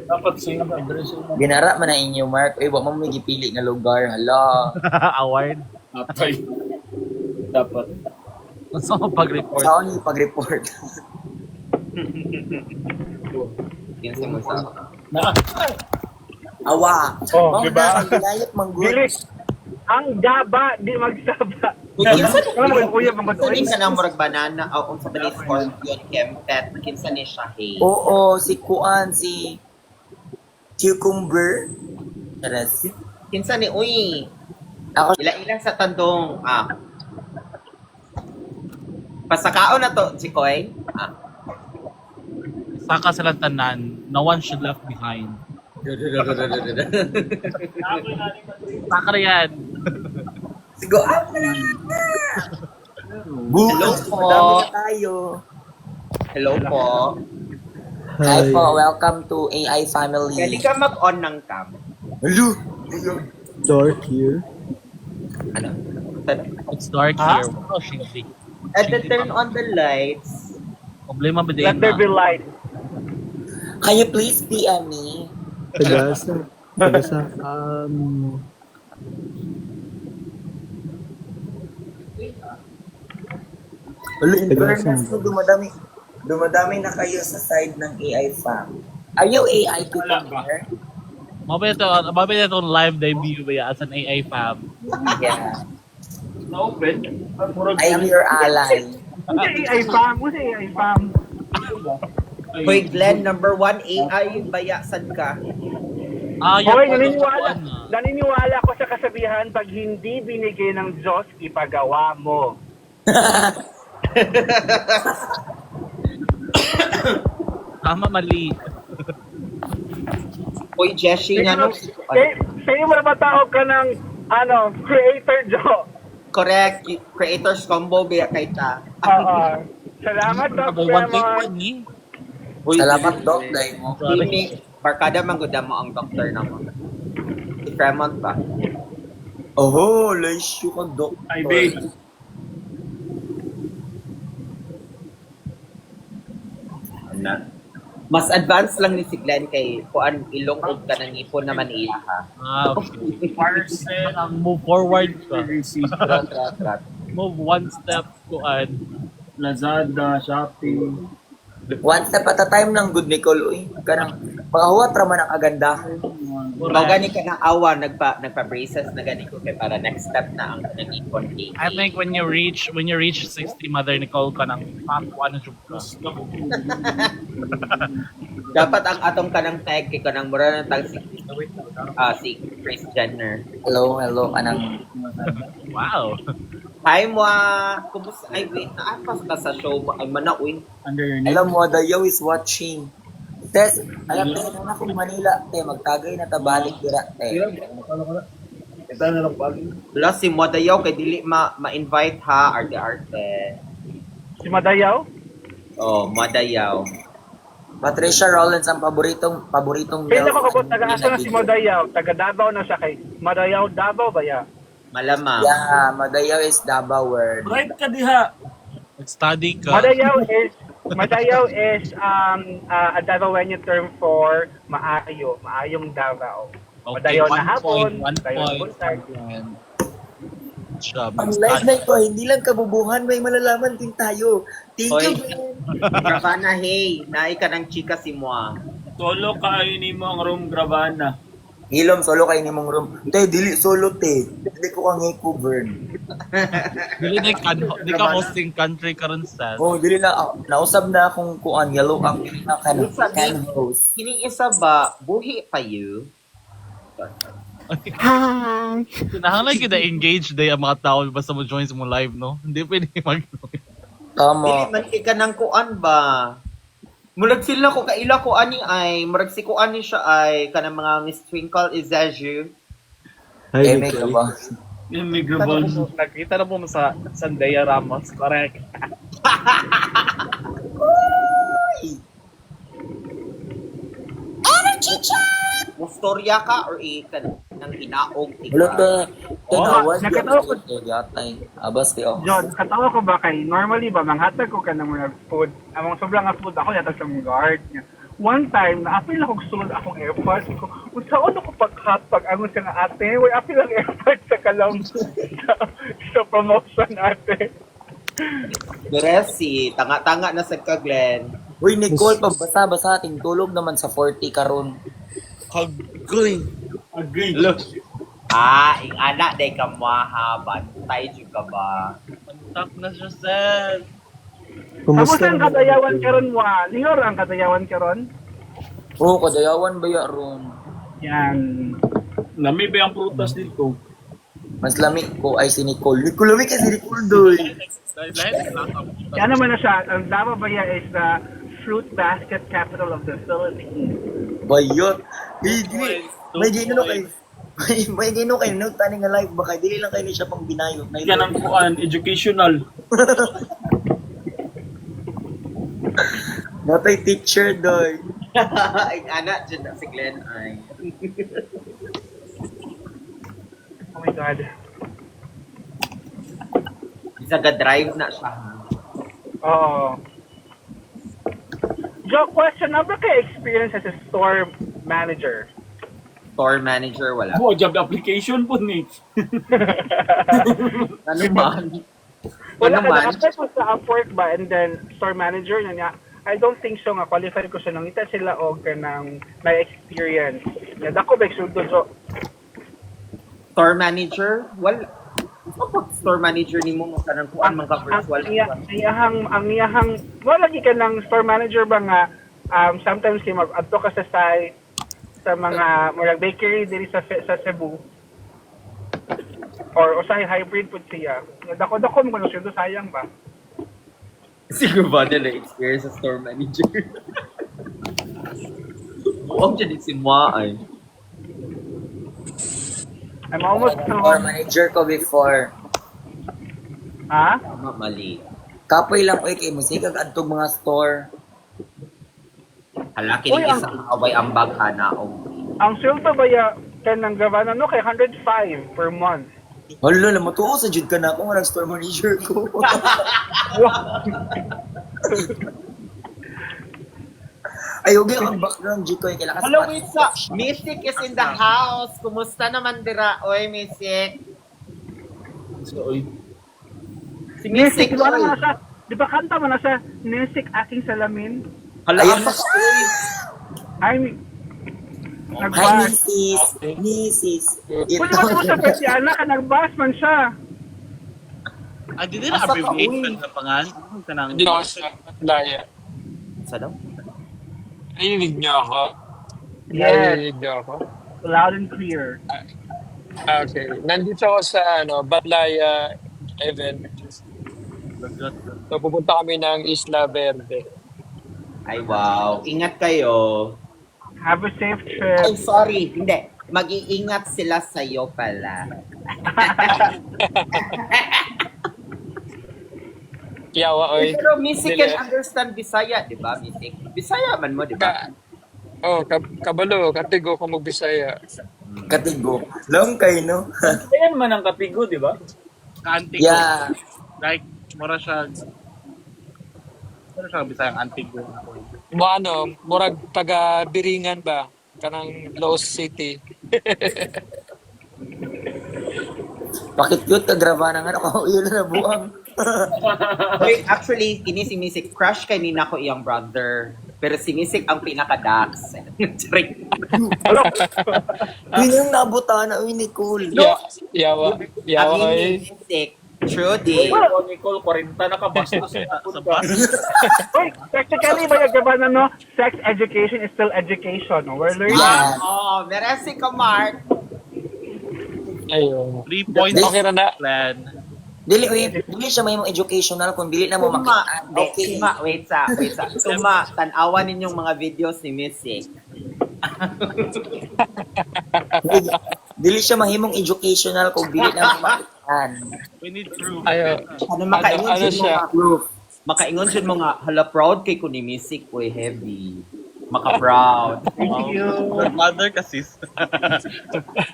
Dapat sa'yo ang address mo. Ginara man na inyo Mark. Uy, wa mo may gipili nga lugar. Hala. Award. Atay. Dapat. Gusto mo pag-report? Saan ni pag-report? Yan sa mga Awa. Oh, Mao diba? na, ang binayot manggod. Bilis! Ang gaba, di magsaba. Alam mo, kuya, mga Kunin ka ng murag banana o kung sa balis scorpion kempet, kinsa ni siya hey. Oo, si Kuan, si Cucumber. Taras. Kinsa ni uy. Ako, Ilang sa tandong pasakaon na to, Chikoy. Saka silang tanan, no one should left behind. Saka na yan. siguro. Hello po. Madami na tayo. Hello po. Hi po, welcome to AI Family. Kali ka mag-on ng cam. Hello. Dark here. Ano? It's dark here. Oh, shit. And then turn on the lights. Problema ba din Let there be light. Can you please PM me? Tagasa. Hello, in fairness, dumadami na kayo sa side ng AI Fam. Are you AI cucumber? Mabaya itong live debut ba as an AI fam. Yeah. Na-open? I am your ally. Kasi AI fam. Kasi AI fam. Hoy Glenn, number 1 AI bayasan ka. Okay, naniniwala ko sa kasabihan, pag hindi binigay ng Diyos, ipagawa mo. Tama, mali. Hoy Jessie, ano? Sa'yo mo naman tawag ka ng, creator Joe. Correct. Creators combo biya kay ta. Salamat, Doc Abay, one take Cremon. one ni. Hoy, Salamat, Doc. Dahil mo. Hindi, barkada man gud mo ang doctor naman. Si Cremont ba? Oho, laisyo ka, Doc. Ay, babe. na. Mas advanced lang ni si Glenn kay kuan ilong og ka ng ipon naman iya ha. Okay. Parcel, ang move forward ka. Rat. Move one step kuan. Lazada, Shopee. One step at a time lang, good Nicole. Uy, kanang, pagkahuwat raman ang kagandahan. Mao gani ka ng awa nagpa-braces na gani ko kay para next step na ang kanang ipon kay. I think when you reach 60, Mother Nicole ka ng top 1 jud ka. Dapat ang atong kanang tag kay kanang mura na tag si Kris Jenner. Hello, anang. Wow. Hi mo, kumusta? Ay wait, naapas ka sa show ay manaoy. Under your name. Alam mo, Dayaw is watching. Tess, alam mo na akong Manila, te, magtagay na tabalik dira, te. Wala si Modayaw kay dili ma-invite ha, arte-arte. Si Madayaw? Oh, Modayaw. Patricia Rollins ang paboritong Kaya ko kabot, taga-asa na si Madayaw. Taga Davao na siya kay Madayaw, Davao ba ya? Malamang. Yeah, Madayaw is Davao word. Right ka diha. Study ka. Madayaw is a Davaoeño term for maayo, maayong Davao. Madayaw na hapon, madayaw na buntag. Ang live na ito, hindi lang kabubuhan, may malalaman din tayo. Thank Hoy. you, Gravana, hey, naay ka ng chika si Moa. Solo kainin mo ang room Gravana. Hilom, solo kayo ni mong room. Te, dili solo, te. Dili ko kang i-cover. Di ka hosting country karon sa. Oh, dili na, nausab na akong kuan, yellow ang can host. Kining isa ba, buhi pa you? Kinahanglan kita engage day ang mga tao basta mo join sa mo live, no? Hindi pwede mag Dili Tama. man ka ng kuan ba? Murag sila ko kaila ko ani ay murag si ko ani siya ay kanang mga Miss Twinkle Izeju. Hi, May ka Nicole. ba? Yung migrable. Nakita na po sa Sandaya Ramos, correct. Mustorya ka or ikan nang hinaog Wala ikaw. ka. Tanawas nakatawa ko. yatay. Abas kayo. John, katawa ko ba kay, normally ba, manghatag ko ka ng mga food, among sobrang nga food ako, yatag sa mga guard niya. One time, naapil akong sulod akong airpods ko, unsaon ako pag angon siya nga ate, way apil ang airpods sa kalam sa promotion ate. Diresi, tanga-tanga na sa ka Glenn. Uy, Nicole, pagbasa-basa ating tulog naman sa 40 karon. Hagoy. Agree. Ing anak day ka maha, bantay jud ka ba? tak na siya, sir. Kamusta ang naman? kadayawan karon mo? Liyor ang kadayawan karon? Oo, kadayawan ba ya ron? Yan. Lami ba ang prutas dito? Mas lami ko ay si Nicole. Nicole, lami ka si Nicole doy. Yan naman na siya. Ang Davao Baya is the fruit basket capital of the Philippines. Bayot. May gino kayo. May gino kayo. No, tani nga live. Baka dili lang kayo siya pang binayot. May Yan ang kuan, educational. natay teacher doy. Ing anak jud na si Glenn ay. Oh my God. Isa ga drive na siya. Oo. Joe, question, ano kayo experience as a store manager? Store manager wala. Oh, job application po ni. Ano man? Wala Ano ka man? na-apply ko sa Upwork ba and then store manager na niya. I don't think so nga qualified ko siya nang ita sila o kanang may experience. Yan ako ba exulto so Store manager? Wala. Ano store manager ni mo kanang kuan man ka virtual? ang iyahang wala lagi ka ng store manager ba nga sometimes kay mag-adto ka sa site sa mga murag bakery diri sa Cebu or usahay hybrid pud siya. Dako mo kuno siya sayang ba? Siguro ba nila experience sa store manager? Huwag dyan si Mua ay. I'm almost Store manager ko before. ha? Tama, mali. Kapoy lang oy kay musikag adtong mga store. Hala, Uy, kinig isang away ang bag na o. Ang sweldo ba ya kanang gavana no kay 105 per month. Hala, matuo sa jud ka na ako nga store manager ko. Ay, huwag yung background, Jikoy. Kailangan Hello, wait sa Mystic is in the house. Kumusta naman dira? Oy, Mystic. So, oy. Si Mystic, Music, wala oy. na siya. Di ba kanta mo na siya, Music Aking Salamin? Hala, Ayun apa na ka? I mean, Hi, nag-bash. Mrs. Kung naman mo sa Persiana, ka nag-bash man siya. Ah, di na Asa ka, abbreviate uy? ka pangan. Kanang Hindi ako sa Laya. Sa daw? Narinig niyo ako? Yes, Narinig niyo ako? loud and clear. Okay. Nandito ako sa Batlaya event. So, pupunta kami ng Isla Verde. Ay, wow. Ingat kayo. Have a safe Ay, trip. sorry. Hindi. Mag-iingat sila sa'yo pala. Kiyawa, oy. Pero Mystic can Dili. understand Bisaya, di ba, Mystic? Bisaya man mo, di ba? Kabalo, katigo ko magbisaya. Katigo. Long kayo, no? Ayan man ang katigo, di ba? ka-antigo. Yeah. Like, mura siya bisayang antigo. Murag taga Biringan ba? Kanang Los City. Bakit cute ka graba na nga ako? Yun na buang. Wait, actually, kini si Mystic, crush kay nina ko iyang brother. Pero si Mystic ang pinaka-dax. Trick. Yun yung nabuta na, uy, Nicole. Yawa, Ang oy. Mystic, Trudy. Oh, Nicole, 40 na kabastos na Sa bus. Uy, technically, ba yung no? Sex education is still education. No? We're learning. Yeah. Oh, meresi ka, Mark. Ayun. 3 points Okay na na. plan. Dili siya may mga educational kung dili na mo Tuma, makita. okay. Wait sa. Tuma, tanawan ninyong mga videos ni Mystic. Dili siya mahimong educational kung dili na mo makita. We need proof. Ayun. Ano makaingon Ano siya siya? mga makaingon siya mga hala proud kay ko ni Mystic way heavy. Maka-proud. Wow. Mother ka sis.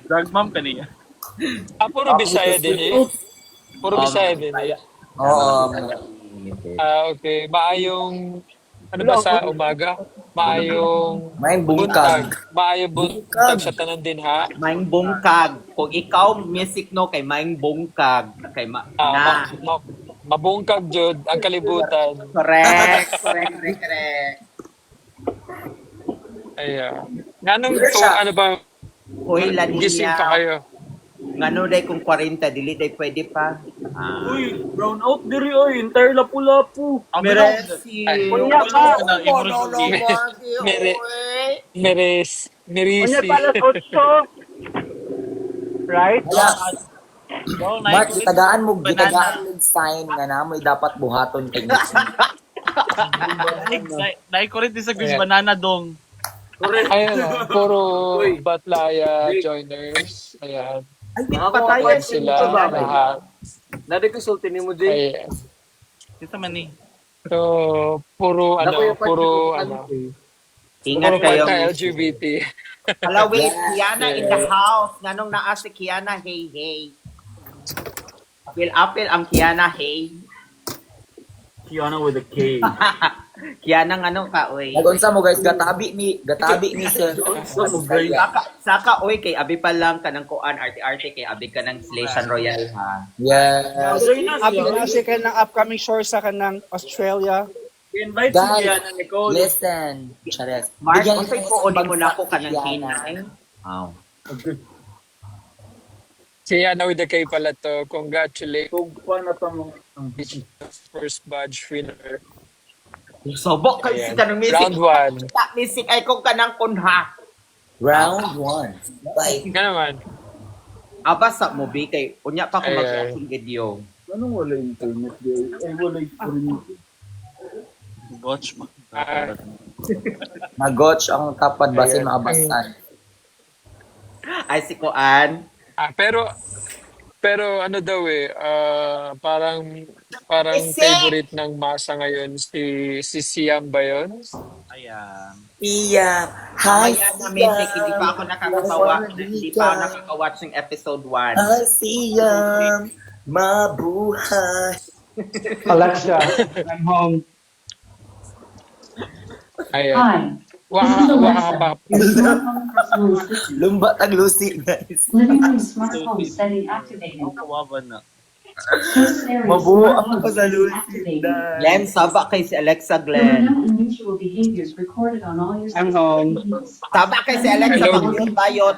Drag mom ka niya. Puro Bisaya din eh. Puro Bisaya din eh. Oo. Okay. Maayong, ano ba sa umaga? Maayong May buntag. bungkag. Maayong buntag sa tanan din ha. Maing bungkag. Kung ikaw Mystic no kay maing bungkag kay na. Mabungkag jud ang kalibutan. Correct. Ayan. Nganong Where to, siya? ano ba, Hoy gising pa laniya. kayo? Ngano day kung 40 dili day pwede pa. Uy, brown out diri oy, entire lapu-lapu. Meresi. Kunya ka. Meres, Kunya merisi. pala 8. Right? Mark, gitagaan mo sign nga namoy dapat buhaton kay Dahil ko rin sa Chris Banana dong. Ayun puro Batlaya joiners. Ayan. Ay, di Mga patayan Ayan sila lahat. Nari ko sulti ni mo din. Ayan. Ito man eh. So, puro Ingat puro kayo. bata LGBT. Hello, wait, Kiana in the house. Nganong naa si Kiana, hey. Apil ang Kiana, hey. Kiana with a K. Kiana ngano ka, oy. Nagunsa mo guys, gatabi ni sir. Saka, oy, kay abi pa lang ka ng kuan, arte-arte, kay abi ka ng Slation Royal, ha? Yes. Abi na siya ka ng upcoming shore sa kanang Australia. Invite si Guys, Kiana Nicole. listen. Chares. Mark, Bigyan unsay niyo ko ng mo na ako ka ng Kiana. kinay? Wow. Si Yana with the K pala to. Congratulations. Kung pa na pa mo. First badge winner. Sobok kayo si kanong music. Round 1. Ta music ay kung kanang kunha. Round 1. Bye. Nga naman. Aba sa movie kay unya pa ko Ay, mag-watching video. Anong wala internet din? Ay, wala internet. Watch mo. Magotch ang tapad basin maabasan. Ay si Kuan. Pero ano daw parang Isi! favorite ng masa ngayon si Siam ba yun? Ayan. Iya. Hi, Ayan na music, hindi pa ako hindi pa ako nakaka-watch ng episode 1. Hi, Siam. Mabuhay. Alexa, I'm home. Ayan. Hi, This is Alexa, Wahaba. your smart home personal assistant. Lumba tag Lucy, guys. Living room smart home setting activated. Kawawa na. Surface area Mabuo smart ako home sa setting Lucy, activated. Glenn, saba kay si Alexa, There were Glenn. no unusual behaviors recorded on all your I'm systems. home. Saba kay si Alexa, Hello. mag-mute bayot.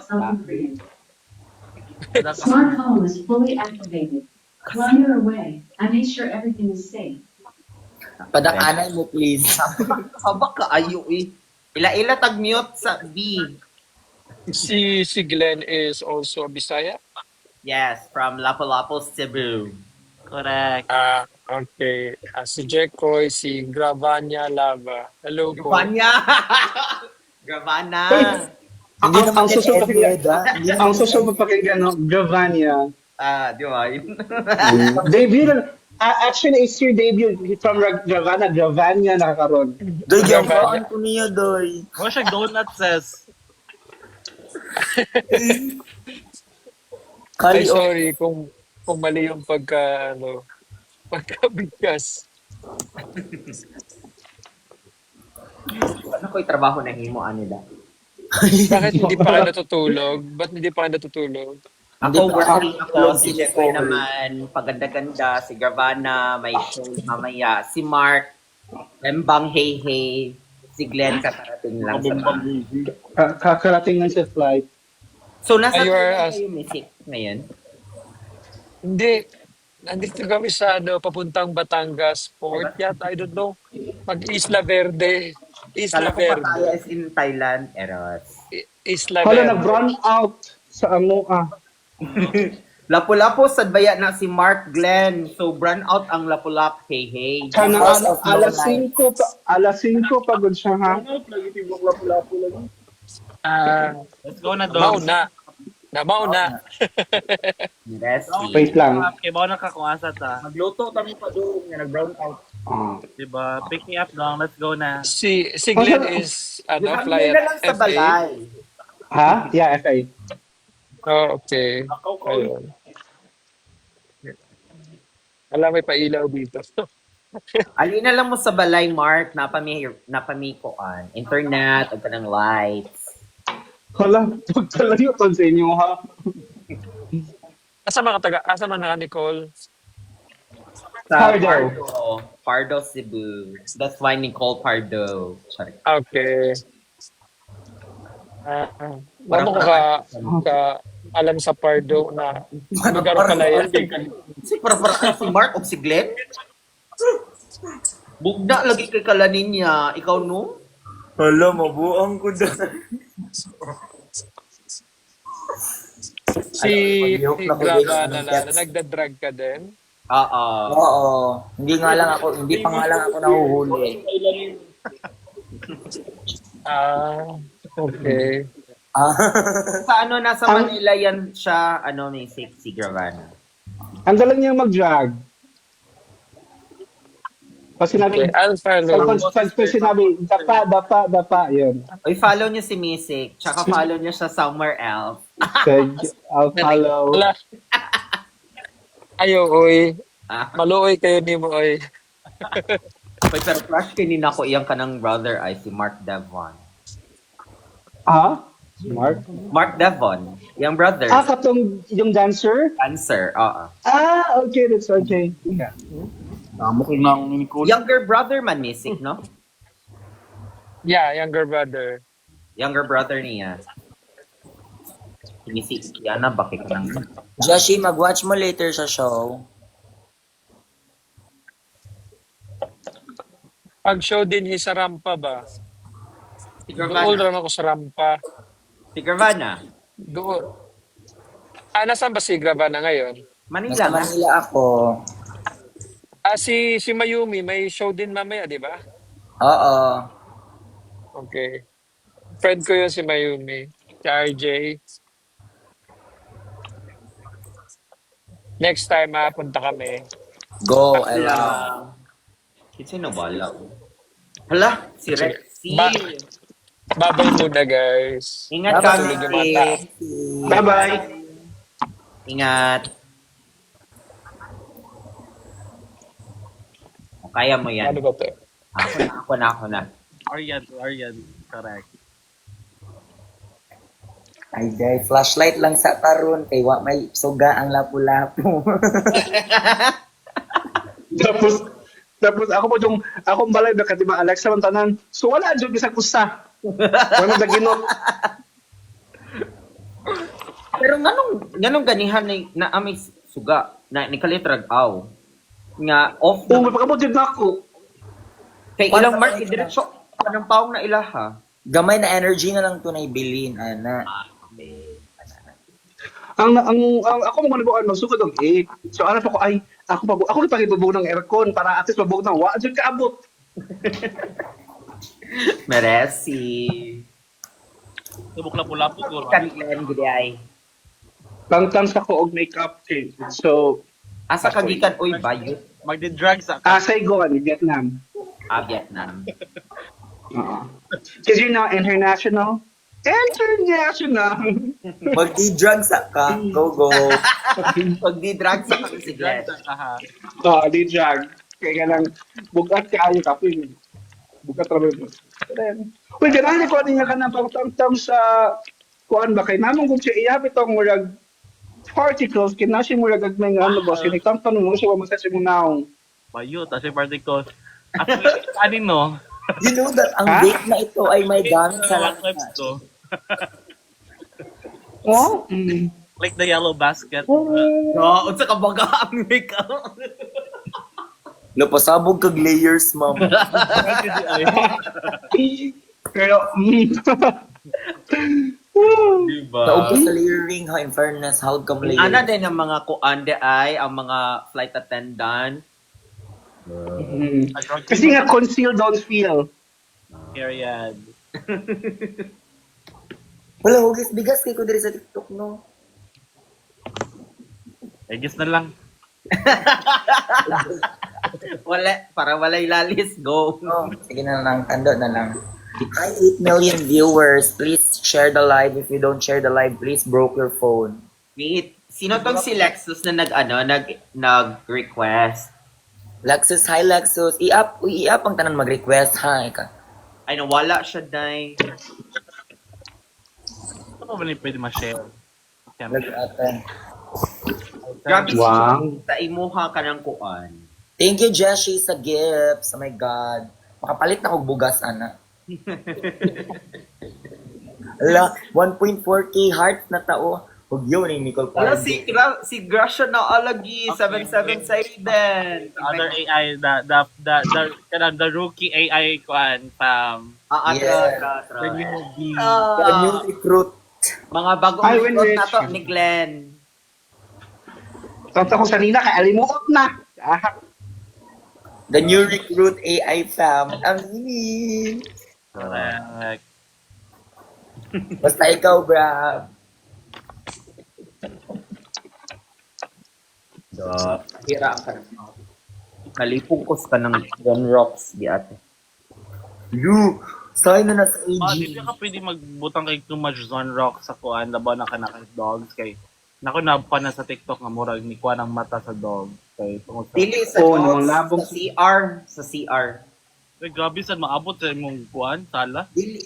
Smart home is fully activated. Clear away and make sure everything is safe. Padak-anay mo, please. Saba ka, ayo eh. Ila-ila tag-mute sa B. Si Glenn is also a Bisaya. Yes, from Lapu-Lapu, Cebu. Correct. Okay. Si Jekoy, si Gravanya Lava. Hello po. Gravana! Gravana! Hindi Ang naman yan susunod pakinggan, Edward, ah. Hindi ang naman susunod pakinggan, no? Gravania. Di ba? Debut, actually, it's your debut from Gravania nakakaroon. Doy, yung Gravanya. kaon ko niya, Doy. Wala siya donut, sis. Ay, Kali, oh. sorry kung mali yung pagkabigkas. Ano ko yung trabaho na himo nila? Bakit hindi pa kayo natutulog? Ba't hindi pa kayo natutulog? Ako, Hindi pa working ako ako. tulog, Si si Jeffoy Nicole. naman, paganda-ganda. Si Gravana, may show mamaya. Si Mark, Lembang Hey Hey. Si Glenn, kakarating lang sa bahay. Kakarating lang sa flight. So, nasa Are you Trinidad kayo, Missy, ngayon? Hindi. Nandito kami sa papuntang Batangas Port yata. I don't know. Mag-Isla Verde. Kala Isla ko Pattaya Verde. is in Thailand. Eros. Isla Hala, Verde. nag-run out sa Lapu-Lapu, sadbaya na si Mark Glenn. So, brand out ang Lapu-Lapu. Hey, hey. Kanang House of alas Love 5 alas 5 pagod siya ha. Let's go na, dog. Mauna. Yes. Wait lang. Okay, bawa na ka kung asa ta. Magluto kami pa doon. Nag-brown out. Diba? Pick me up, dong. Let's go na. Si Glenn is fly Hindi na lang at sa FA. balay. Ha? Yeah, FA. Oh, okay. Ayun. Alam, may pailaw dito. Alina lang mo sa balay, Mark. Napamikoan. Internet, at ng lights. Hala, pagkalayo to sa inyo ha. Asa man na Nicole? Sa Pardo. Pardo, Cebu. That's why Nicole Pardo. Sorry. Okay. Wala mo ka alam sa Pardo na lugar pala yan. Si para si Mark o si Glenn? Bugda lagi kay kalanin niya. Ikaw no? Hala, mabuang ko doon. Si Pag-iok na ko Grava din. na nagda-drug ka din. Oo. Oo. Hindi pa nga lang ako nahuhuli. Okay. Sa nasa Manila yan siya, may si Gravana. Ang galing niyang mag-drag. Kasi Okay. nabi, I'll follow. pag sinabi, dapa, yun. Uy, follow niyo si Misik. Tsaka follow niyo siya somewhere else. I'll follow. Wala. Ayo, oy. Ah. Maluoy kayo ni mo, oy. Uy, pero crush kanina ko iyang kanang brother ay si Mark Devon. Ha? Mark? Mark Devon. Yung brother. Katong yung dancer? Cancer. Oo. Okay, that's okay. Yeah. Tama ko lang ni Nicole. Younger brother man, Misik, no? Yeah, younger brother. Younger brother niya. Si Kiana, bakit ka nang... Joshi, mag-watch mo later sa show. Pag show din sa rampa ba? Si Doon Gravana. lang ako sa rampa. Si Gravana. Doon. Nasaan ba si Gravana ngayon? Manila Nasa na. Manila ako. Si Mayumi, may show din mamaya, di ba? Oo. Okay. Friend ko yun si Mayumi. Si RJ. Next time, punta kami. Go, Ella. Hala. Sino bala? Hala, si Sige. Rexy. Babay muna, guys. Ingat ka, Tulog yung mga tao. Misik. Bye-bye. Ingat. Kaya mo yan. Ano ba to? Ako na. Aryan. Correct. Ay, day, flashlight lang sa taron. Kay wa may suga ang lapu-lapu. Tapos ako po yung akong balay na katiba Alexa man tanan. So wala jud bisag usa. Wala na ginot. Pero nganong ganihan na amay suga na ni kalitrag aw. Nga off Oh, mapakabot jud nako. kay ilang mark diretso kanang paong na ilaha. Gamay na energy na lang to na ibilin, ana. Ang ako mo nabukan magsugod og 8. So ano pa ko ay ako na pagibubog ng aircon para at least mabog ng wa jud kaabot. Meresi. Subok lapu-lapu ko. Kanilang gudi ay. Tangtang sa ko og makeup kit. So Asa kagikan oy bayot Magdi-drugs ako. Saigon, Vietnam. Vietnam. Because you know, international. Magdi-drugs ka. Go. Pag di drug sa kami si Glenn. Drugs ka ha. Di drag. Kaya lang, bugat ka ayo ka pin. Bugat trabaho. Well, ganun ko din nga kanang pagtamtam sa kuan ba kay namong kung siya iyap itong murag particles kinasi murag agmay nga ano ba sinigtamtam mo siya masas mo naong. Bayo, tas yung particles. At kanin no? You know that ang date na ito ay may gamit sa Clips lakas. to. Oh? Like the yellow basket. No, unsa ka baga ang makeup. Pasabog kag layers, ma'am. Pero Diba? Naubos sa layering, ha, in fairness, how come layering? Ana din ang mga kuande ay ang mga flight attendant. kasi nga conceal don't feel. Period. Wala, hugis, bigas kay ko diri sa TikTok, no? I guess na lang. Wala, para walay lalis, go. No, sige na lang, tando na lang. Hi, 8 million viewers. Please share the live. If you don't share the live, please broke your phone. Wait, sino tong si Lexus na nag-request? Lexus, hi Lexus. I-up ang tanan mag-request, ha? Ika. Ay, nawala siya, day. Ano pa ba na pwede ma-share? Ate. Grabe, Wow. sa imuha ka ng kuan. Thank you, Jessie, sa gifts. Oh my God. Makapalit na kong bugas, ana. Ala, 1.4k heart na tao. Huwag yun, Nicole Wala, Pardy. si Gracia na alagi, 77 Saiden. Other AI, the rookie AI kuan Yeah. the newbie. The new recruit. Mga bagong Ay, recruit Winrich. na to ni Glenn. Tanta ko sanina kay alimuot na. The new recruit AI fam. Aminin. Correct. Basta ikaw, Brad. Hira ka na. Kalipungkos ka ng John Rocks, di ate. You, sign na sa Di AG. ka pwede magbutang kay too much zone rock sa kuan laban na kanaka dogs kay nako na pa na sa TikTok nga murag ni kuan ang mata sa dog kay tungod sa Dili sa namang dogs, labong sa CR. Sa CR. Ay, grabe sad maabot sa imong kuan sala. Dili.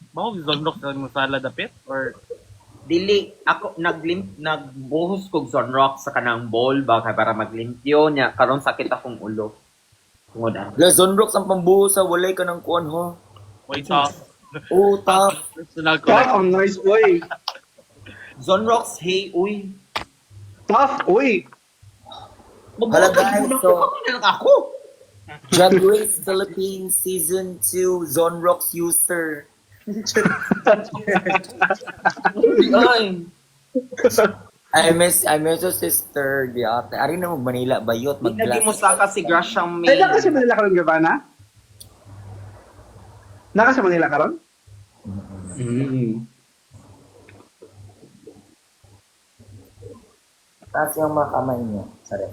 Mahog zone rock sa imong sala dapit or Dili, ako nagbuhos kog John Rock sa kanang bowl ba kay para maglimpyo niya. Karon sakit akong ulo. Tungod ah. La Zonrox ang pambuhos sa walay ka ng kuan, ho. wait up. Oh, tough. Personal Tough, correct. ang nice boy. John Rocks, hey, uy. Tough, uy. Hala, guys, so- ako. Drag Race Philippines Season 2 Zonrox user. Ay. I miss your sister, di ate. Ari na mag Manila bayot, Di na di mo mag-glass. saka si Graciang Ay, May. naka sa Manila karon, Gavana? Naka sa Manila karon? Tapos yung mga kamay niya. Sorry.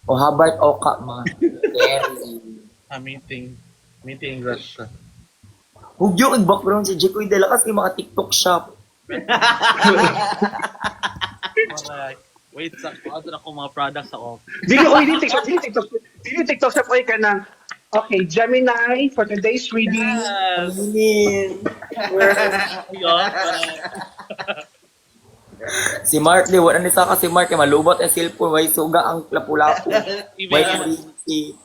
O Habart Oka, mga. Very. Meeting English. Huwag yung background si Jikoy de Lakas kay mga TikTok shop. Correct. Wait, sa ano ako mga products ako. Dili TikTok shop oy ka ng okay, Gemini for today's reading. Yes! Ayun, Si Mark, di, wala nisa ka si Mark, kaya malubot ang cellphone, may suga ang lapu-lapu. May kurinti.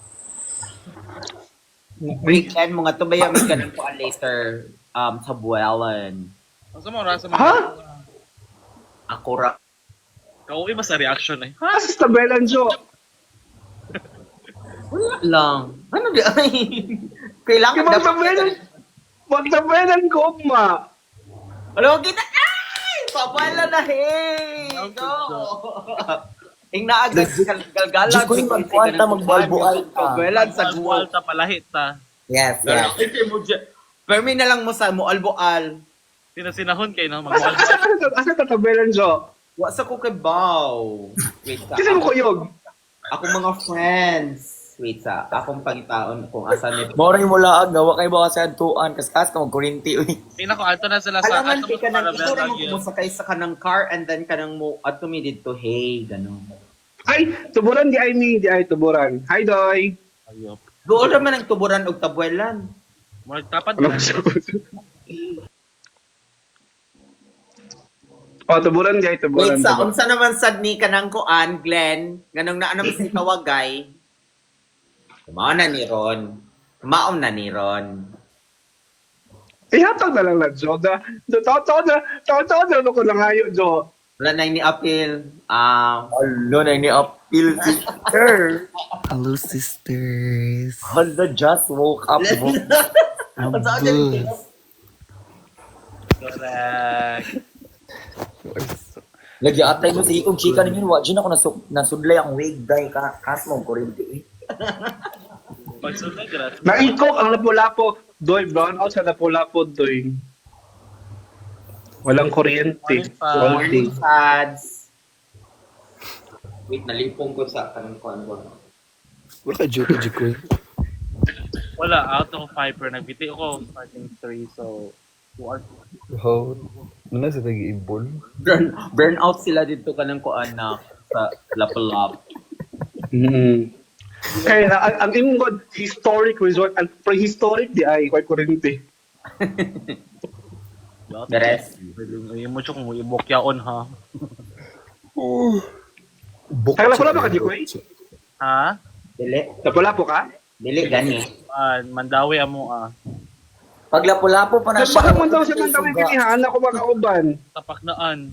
Weekend, mga tubayami ka ng kuan later sa Buelan. Ang sama rasa mo. Ha? Ako ra. Kauwi ba sa reaction eh? Ha, sa Tabelan Jo. Wala lang. Ano di ay? Kailangan Magtabelan ko, ma. Alam kita. Ay! Papala na, hey! No! Ing naagad galgalan. Diyos ko yung magkwanta, magbual-bual ka. Pagwelan sa Buwal guwal. ta palahit ta. Yes, yes. Permi na lang mo sa mual-bual. Sinasinahon kayo no magbuwal. Asa ka Tabelan Jo? Wa sa ko kay Bao. Wait sa. Kasi mo kuyog. Akong mga friends. Wait sa. Akong pangitaon kung asa ni. Moray mo laag, gawa kayo baka sa antuan, kaskas ka magkurinti, uy. Pinako alto na sila sa Alangan kay kanang ito para rin mo sakay sa kanang car and then kanang mo at tumidid to hey, ganun. Ay, tuburan di ay mi, di ay tuburan. Hi, Doy. Ayop. Doon naman ang tuburan og tabuelan. Mo tapat Ano na. Oh, tuburan di ay tuburan. Wait sa unsa naman sad ni kanang kuan Glenn, ganong naanam si tawagay. Mao na ni Ron. Maom na ni Ron. Ihatag na lang na, Jo. Tao-tao na ko lang ayo, Jo. Wala na ni appeal. Alo na ni appeal, sister. Hello, sisters. Hala, just woke up. I'm Unsa good. Correct. Lagi atay mo sa ikong chika ninyo, wajin ako nasudlay ang wig, day ka, kas mo, kurinti. Magsunod grabe. Naikok ang lapu-lapo. Doy, brown out sa lapu-lapo, Doy. Walang kuryente. Morning fads. Wait, nalipong ko sa kanang kuan ko. Wala joke ko. Wala out of 5 per nagbiti ako starting 3 so How? Ano sa tagi-ibol? Burn out sila dito kanang kuan na sa lapalap. Kaya ang imong god, historic resort and prehistoric di ay quite kuryente. The rest. Yung mo kung ibokyaon ha. Kaya lapu-lapo ka, Jikoy? Ha? Dili. Lapu-lapo ka? Dili gani. Mandawi amo Pag lapu-lapo pa na siya. Bakit mo daw sa tantawin kinihan ako makauban? Tapaknaan.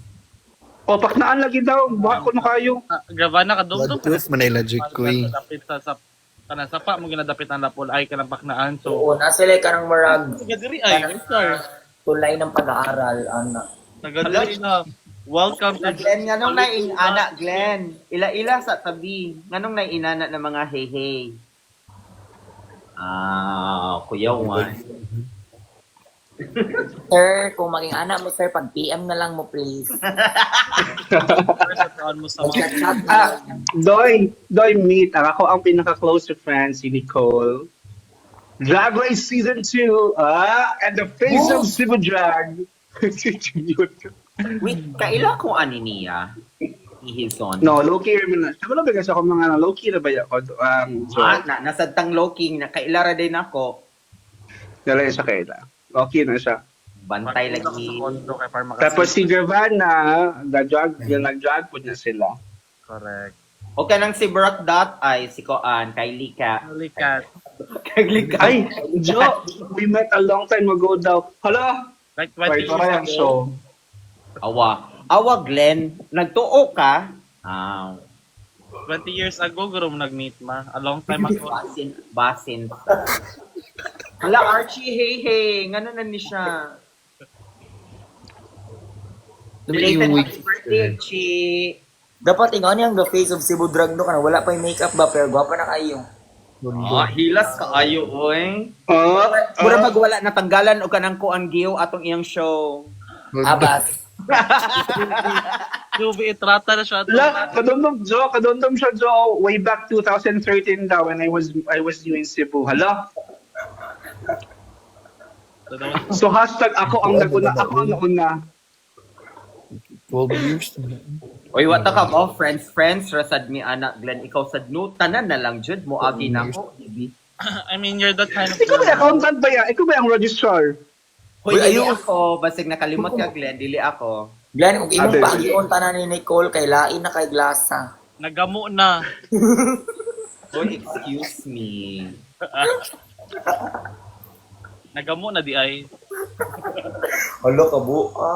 O, paknaan lagi daw. Bakit ko na kayo? Gravana ka dumdum. Blood tooth, Manila joke ko eh. Dapit sa kanang sapa mo ginadapit ang lapol ay kanang paknaan so Oo, nasila ka ng marag nagadiri ay sir. tulay ng pag-aaral, anak. Nagadiri na. Welcome to Glenn, nganong na inana, Glenn. Ila-ila sa tabi. Nganong na inana ng mga hey-hey. Kuya Juan. Sir, kung maging anak mo, sir, pag PM na lang mo, please. mo sa mga Chat na lang. Doy, meet. Ako ang pinaka-close to friends, si Nicole. Drag Race Season 2, and the face of Cebu Drag. Wait, kaila ko ani niya? Ihison. No, low-key rin na. Sabi lang ba kasi ako mga low-key na ba ako? Nasadtang low-king na kaila ra din ako. Dala siya kaila. Okay na siya. Bantay lagi. Tapos si Giovanna, nag-drag po niya sila. Correct. O kanang si Brock Dot ay si Koan, Kylie Cat. Likat. Kylie Cat. Ay, Jo, we met a long time ago daw. Hala, Like 20 wait, years parang ago. show. Awa Glenn, nagtuo ka? 20 years ago, guro mo nag-meet ma. A long time ago. Basin. Hala, Archie, hey. Ngano na ni siya? Belated happy birthday, Archie. Dapat ingon niyang the face of Cebu Drag no kana wala pa yung makeup ba pero gwapa na kayo. Hilas ka ayo, oy. Ah, Mura magwala natanggalan o kanang kuan giyo atong iyang show. Abas. Jubi, itrata na siya. kadondom siya, Jo, way back 2013 daw when I was doing Cebu. Hala. So hashtag ako ang naguna, ako ang nauna. 12 years na. Oy, wata ka ba? Friends, rasad mi anak, Glenn, ikaw sad no, tanan na lang, Jud, mo agi na ko. I mean, you're that kind of Ikaw ba yung accountant ba yan? Ikaw ba yung registrar? Hoy, Uy, dili ayun. ako, basig nakalimot ka, Glenn, dili ako. Glenn, kung imong Ate. pag-ion tanan ni Nicole, kay lain na kay glasa. Nagamo na. Hoy, excuse me. Nagamo na di ay. Hala ka buka.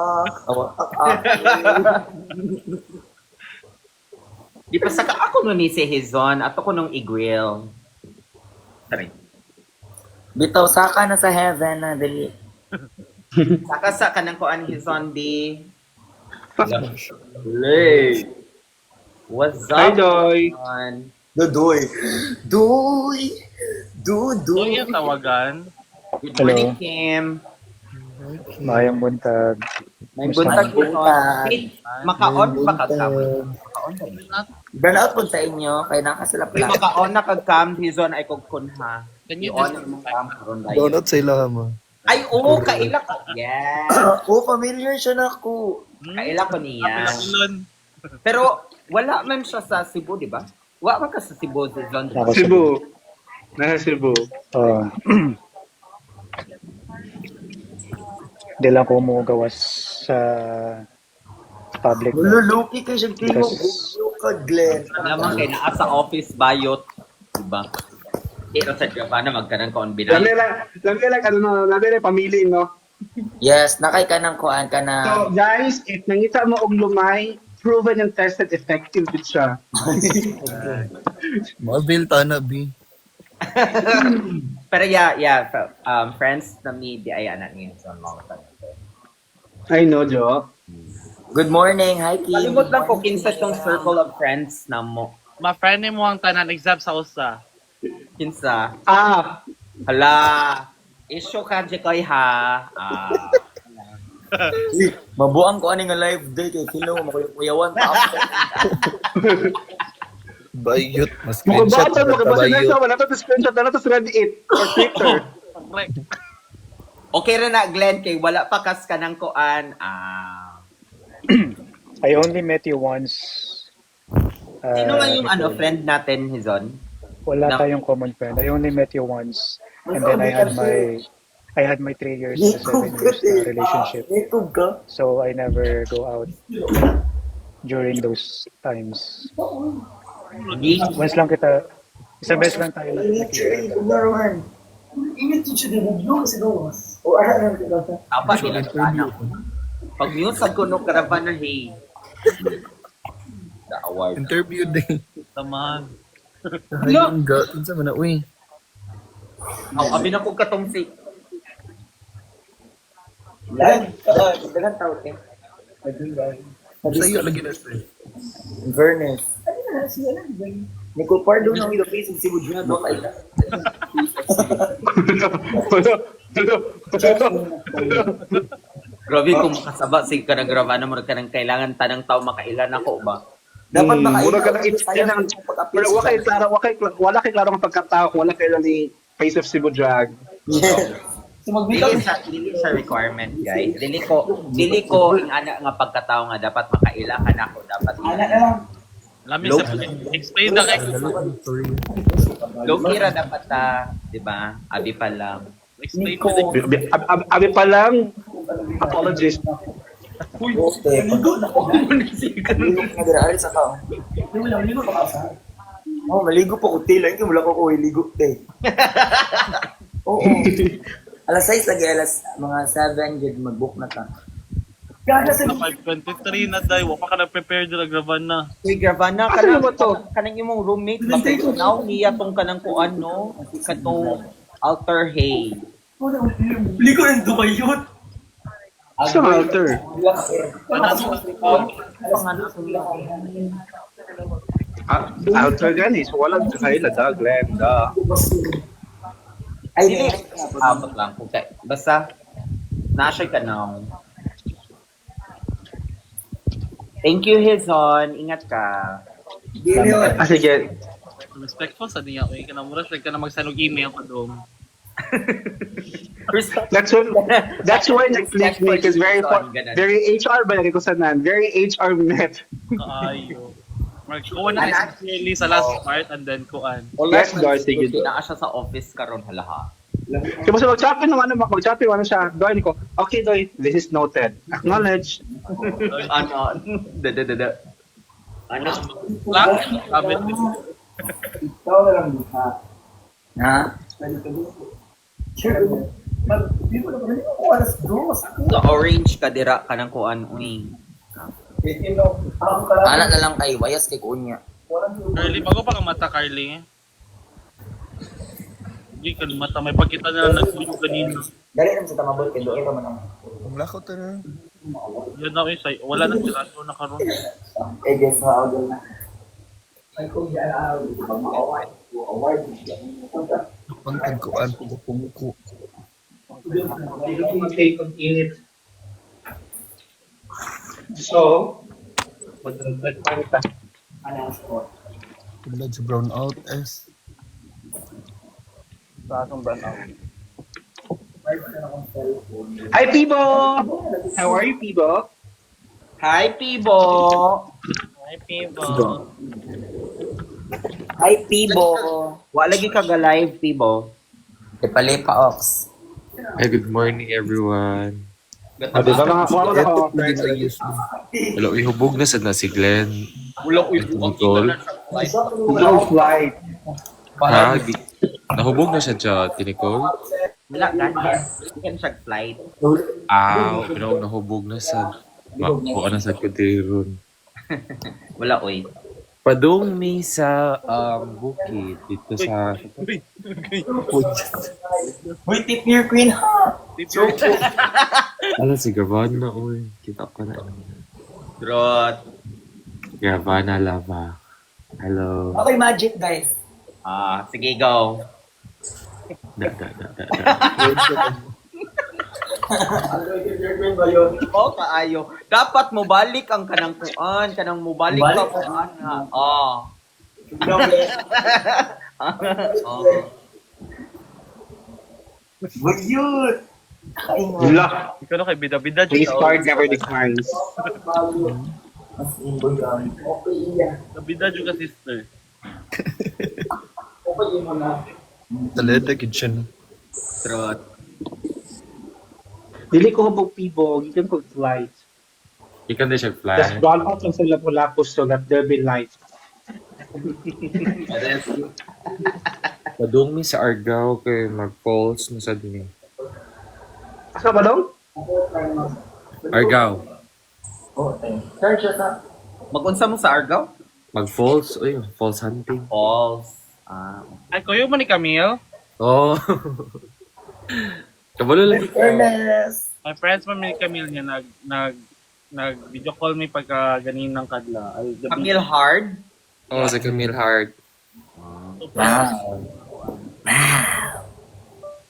Di pa saka ako nun ni si Hizon, ato ko nung i-grill. Sorry. Bitaw saka na sa heaven na dali. Saka ng kuan Hizon, di. What's Hi, up, Joy. Hizon? Dudoy. Duy. Doon yung tawagan. Good morning, Kim. Mayang buntag. May buntag Hizon. buntag. Hey, maka-on pa ka cam? Maka-on ka ba? Burnout po sa inyo, kay nakasalap May lang. maka-on na kag-cam Hizon ay kog kunha. Can you I-on just- mo cam karon dayon. Donut sa ila mo. Ay, oo, kaila ko. Yes. Oh, familiar siya na ako. Kaila ko niya. Ilon. Pero wala man siya sa Cebu, di ba? Wala man ka sa Cebu, Hizon. di ba? Ako Cebu. Nasa Cebu. Oh. Di lang ko gawas sa public. Luluki kay siya kayo. Because- Ka, Glenn. Naman kay naa sa office bayot, di ba? Pero sa Japan na magkanang kaon Lami binay. lang, lami lang pamili, no? Yes, nakay ka ng kuan ka na. So, guys, if nangita mo og lumay, proven and tested effective din siya. Mabil tana bi. Pero yeah, friends na mi di ay anak niya sa mga tanong. I know, Jo. Good morning, hi Kim. Kalimot lang ko kinsa tong circle of friends na mo. Ma-friend mo ang tanan exam sa usa. Kinsa? Ah, Hala, issue ka di koy ha. Mabuang ko ani nga live day kay Kilo makuyawan pa. Bayot. Mas mukha screenshot. ba Bayot. sinasa wala to screenshot na to sa Reddit or Twitter. Correct. Okay ra na Glenn kay wala pa kas ka ng kuan. I only met you once. Sino nga yung Nicole. friend natin, Hizon? Wala No. tayong common friend. I only met you once. And then I had my 3 years to 7 years na relationship. Ito ka. So I never go out during those times. Once lang kita, isang beses lang tayo nakikita. Ingat yung siya din yung sa gawas. O araw ka ba? Apa nila anak. Pag news ko no karavan na hey. The award. Interview din. Tamahan. Hayong ga. Unsa man na uy. Abi na ko katong si Dagan tao eh. Sayo lagi na siya. Inverness. Nicole Pardo na yung face si Budyo na doon ay. grabe kung makasaba si ka nagraban mo ka nang kailangan tanang tao makailan ako ba. Dapat Mura ka makailan. lang it's ng pero wala kay klaro ang pagkatao, wala kay lang ni Face of Cebu Drag. Dili sa requirement, guys. Dili ko ing ana nga pagkatao nga dapat makaila ka na ako dapat. Lami sa explain na kay. Loki ra dapat ta, di ba? Abi pa lang. Explain mo din. Abi pa lang. Apologies. Okay. Ligo ka na alis ako. Oh, maligo po ko tila. Hindi mo lang ako ligo te. Oo. Alas 6 lagi, mga 7 gig mag-book na ta. Sa 5:23 na day, wa pa ka na-prepare dira graban na. Uy, Gravana, kanang imong roommate, bakit now niya tong kanang kuan, no? Katong alter hay. Ligo ng dumayot. Sa alter. Alter gani, so wala sa kaila da, Glenn, da. Ay, abot lang. Okay. Basta, nasa ka na. Thank you, Hizon. Ingat ka. Ah, sige. Respectful sa niya. Uy, ka na mura, ka na magsanog email ka doon. Respect. That's why nag-click me because Ganun. very HR ba ko sanan? Very HR met. Kaayo. Kuha na si Shirley sa last part and then kuan. Yes, guys, sige. Naa siya sa office karon halaha. Kaya sa mag-shopping naman mag-shopping siya. Doy ko. Okay, Doy. This is noted. Acknowledge. Ano? Ano? Sabi Ha? Sa orange ka dira kanang kuan uy. Anak na lang kay Wayas kay Kunya. Carly, bago pa ka mata, Carly. Hindi ka mata. May pagkita na lang nagsuyo kanina. Dali naman sa tamabol kay Doy pa man ang. Ang lakaw ta na. Yan na isa. Wala na sila. So, nakaroon. Eh, guess na ako na. Pangkag ko an pumuko. So, Tulad sa brown out S. Sa akong brand out. hi Pibo. How are you, Pibo? Hi Pibo. Hi, people. Hi, Pibo. Wa lagi ka ga live Pibo. Ipalipa Ox. Hi, good morning everyone. Di ba mga Eto lagi sa USB. Hello, ihubog na sad na si Glenn. Wala uy Nicole. Don't fly. Ha? Nahubog na siya siya, Nicole. wala kan siya flight. Pero nahubog na sa kuha na sa kudiron. Wala uy. Padung mi sa bukid dito sa Uy, tip your queen, ha? ano si Gravana oy. Kita ka na. Drot. Gravana Lava. Hello. Okay, magic, guys. Sige go. Da. Oh, kaayo. Dapat mo balik ang kanang kuan, kanang mo balik ka kuan ha. Oh. Buyut! Wala. Ikaw na kay bida-bida. Please card never declines. As in, buyut. Okay, iya. Bida juga sister. Okay, yun mo na. Talenta kitchen. Drot. Dili ko hubog Pibo. Gikan ko flight. Ikan din siya Just fly. brown out lang sa Lapu-Lapu so that there be light. Padung mi sa Argao kay mag-falls na sa din. Asa ba daw? Argao. Okay. Sir, siya sa... Mag-unsa mo sa Argao? Mag-falls. Uy, falls hunting. Falls. Ay, kuya mo ni Camille? Oh. Kabalo lang. Ernest! My friends mo ni Camille niya nag video call mi pagka ganin ng kadla. Ay, gabi. Camille Hard. Oh, sa Camille Hart. Wow.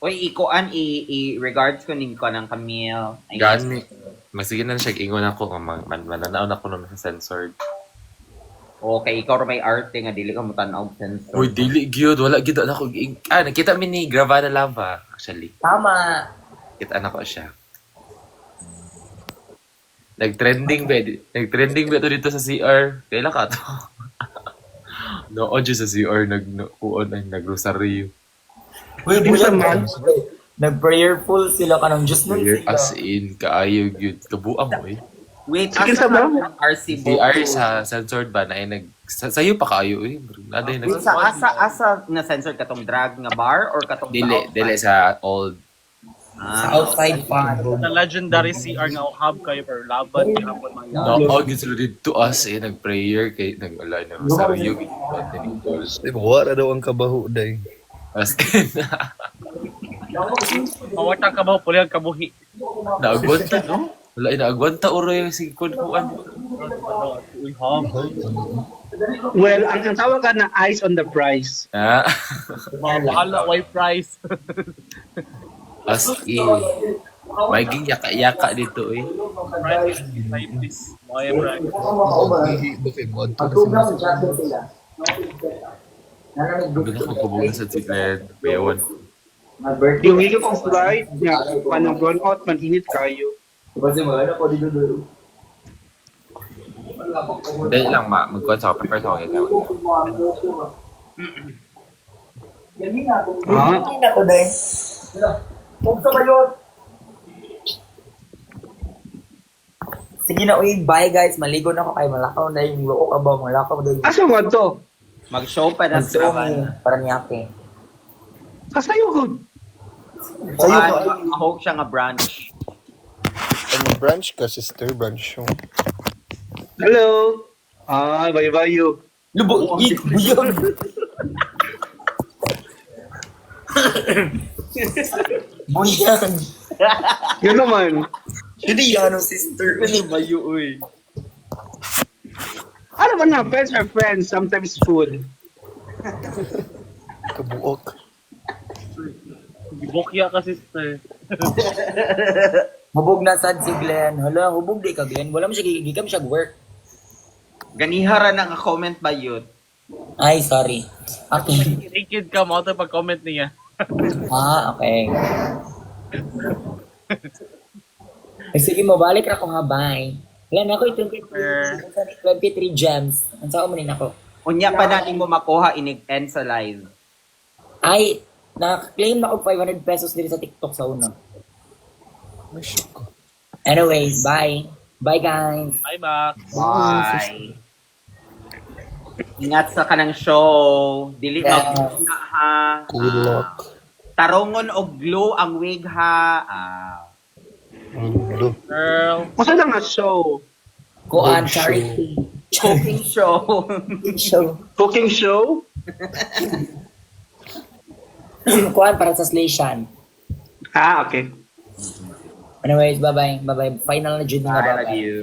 Uy, ikuan i-regards ko ning ko ng Camille. Ay, Gani. Masigin na siya ingon ako nga mananaon ako nun sa censored. Okay, ikaw ra may arte nga dili ka mo tan-aw sensor. Uy, dili gyud wala gyud na ako. Nakita mi ni Gravana Lava actually. Tama. Kita na ko siya. Nag-trending ba ito dito sa CR? Kailan ka to? Noon dyan sa CR, nag-rosaryo. Uy, di man. Nag-prayerful sila ka ng Diyos nun Prayer sila. as in, kaayo yun. Kabuang mo eh. Wait, Sige, asa sa ang RC Book? CR sa censored ba na sa'yo pa kaayo eh. Naday Wait, sa asa na censored katong drag nga bar or katong Dili sa old. Sa outside fan. Sa legendary CR nga hub kayo per laban kay hapon mga No, sila dito as eh, nag-prayer kay nag-alay na rosaryo. Di ba wala daw ang kabaho day. As in, Mawata ka ba puli ang kabuhi? naagwanta no? Wala, naagwanta oroy si kuan. Uy, hub. Well, ang tawag ka na eyes on the prize. Bahala, why price? As in, may yaka-yaka dito eh. Price, please. Why price? Bakit mo ato Pag-program sa chat sila. Doon ako kubugan sa Tigland. Bayawan. Yung higit kong flight, nga, panang burn out, maninit kayo. Kasi maganda ko dito doon. Dali lang, magkuhan sa ako. Prepare sa ako. Ay, nako dahil. Huwag sa kayo. Sige na, uy, bye guys. Maligo na ako kay malakaw na yung loo ka ba? Malakaw na yung... Asa mo to? Mag-show pa na sa Paranaque. Kasayo ko. Sa'yo ko. Mahog siya nga branch. Ano branch ka, sister? Branch yung... Hello. Ah, bye-bye you. Lubog, buyon. Bunyan. Yun naman. Hindi yan, sister. Ano ba yun, uy? Ano ba na? Friends are friends. Sometimes food. Kabuok. Bukya ka, sister. Hubog na sad si Glenn. Hala, hubog di ka, Glenn. Wala mo siya, gigam siya work. Ganihara na nga comment ba yun? Ay, sorry. Okay. Naked ka mo ito pag-comment niya. Ah, okay. Eh, sige mo, balik ako nga, bye. Wala na ako, 23 gems. Ang saan mo rin ako? Unya pa natin mo makuha, inig-end sa live. Ay, na-claim na ako 500 pesos din sa TikTok sa una. May shock ko. Anyways, bye. Bye, guys. Bye, Mac. Bye. Ingat sa kanang show. Dili na ha. Good luck. Tarongon og glue ang wig ha. Ano? Girl. Masa lang na show? Kuan, Good show. charity. Cooking show. Show. Cooking show? Kuan, para sa station. Ah, okay. Anyways, bye-bye. Bye-bye. Final na June nga, I love bye-bye. you.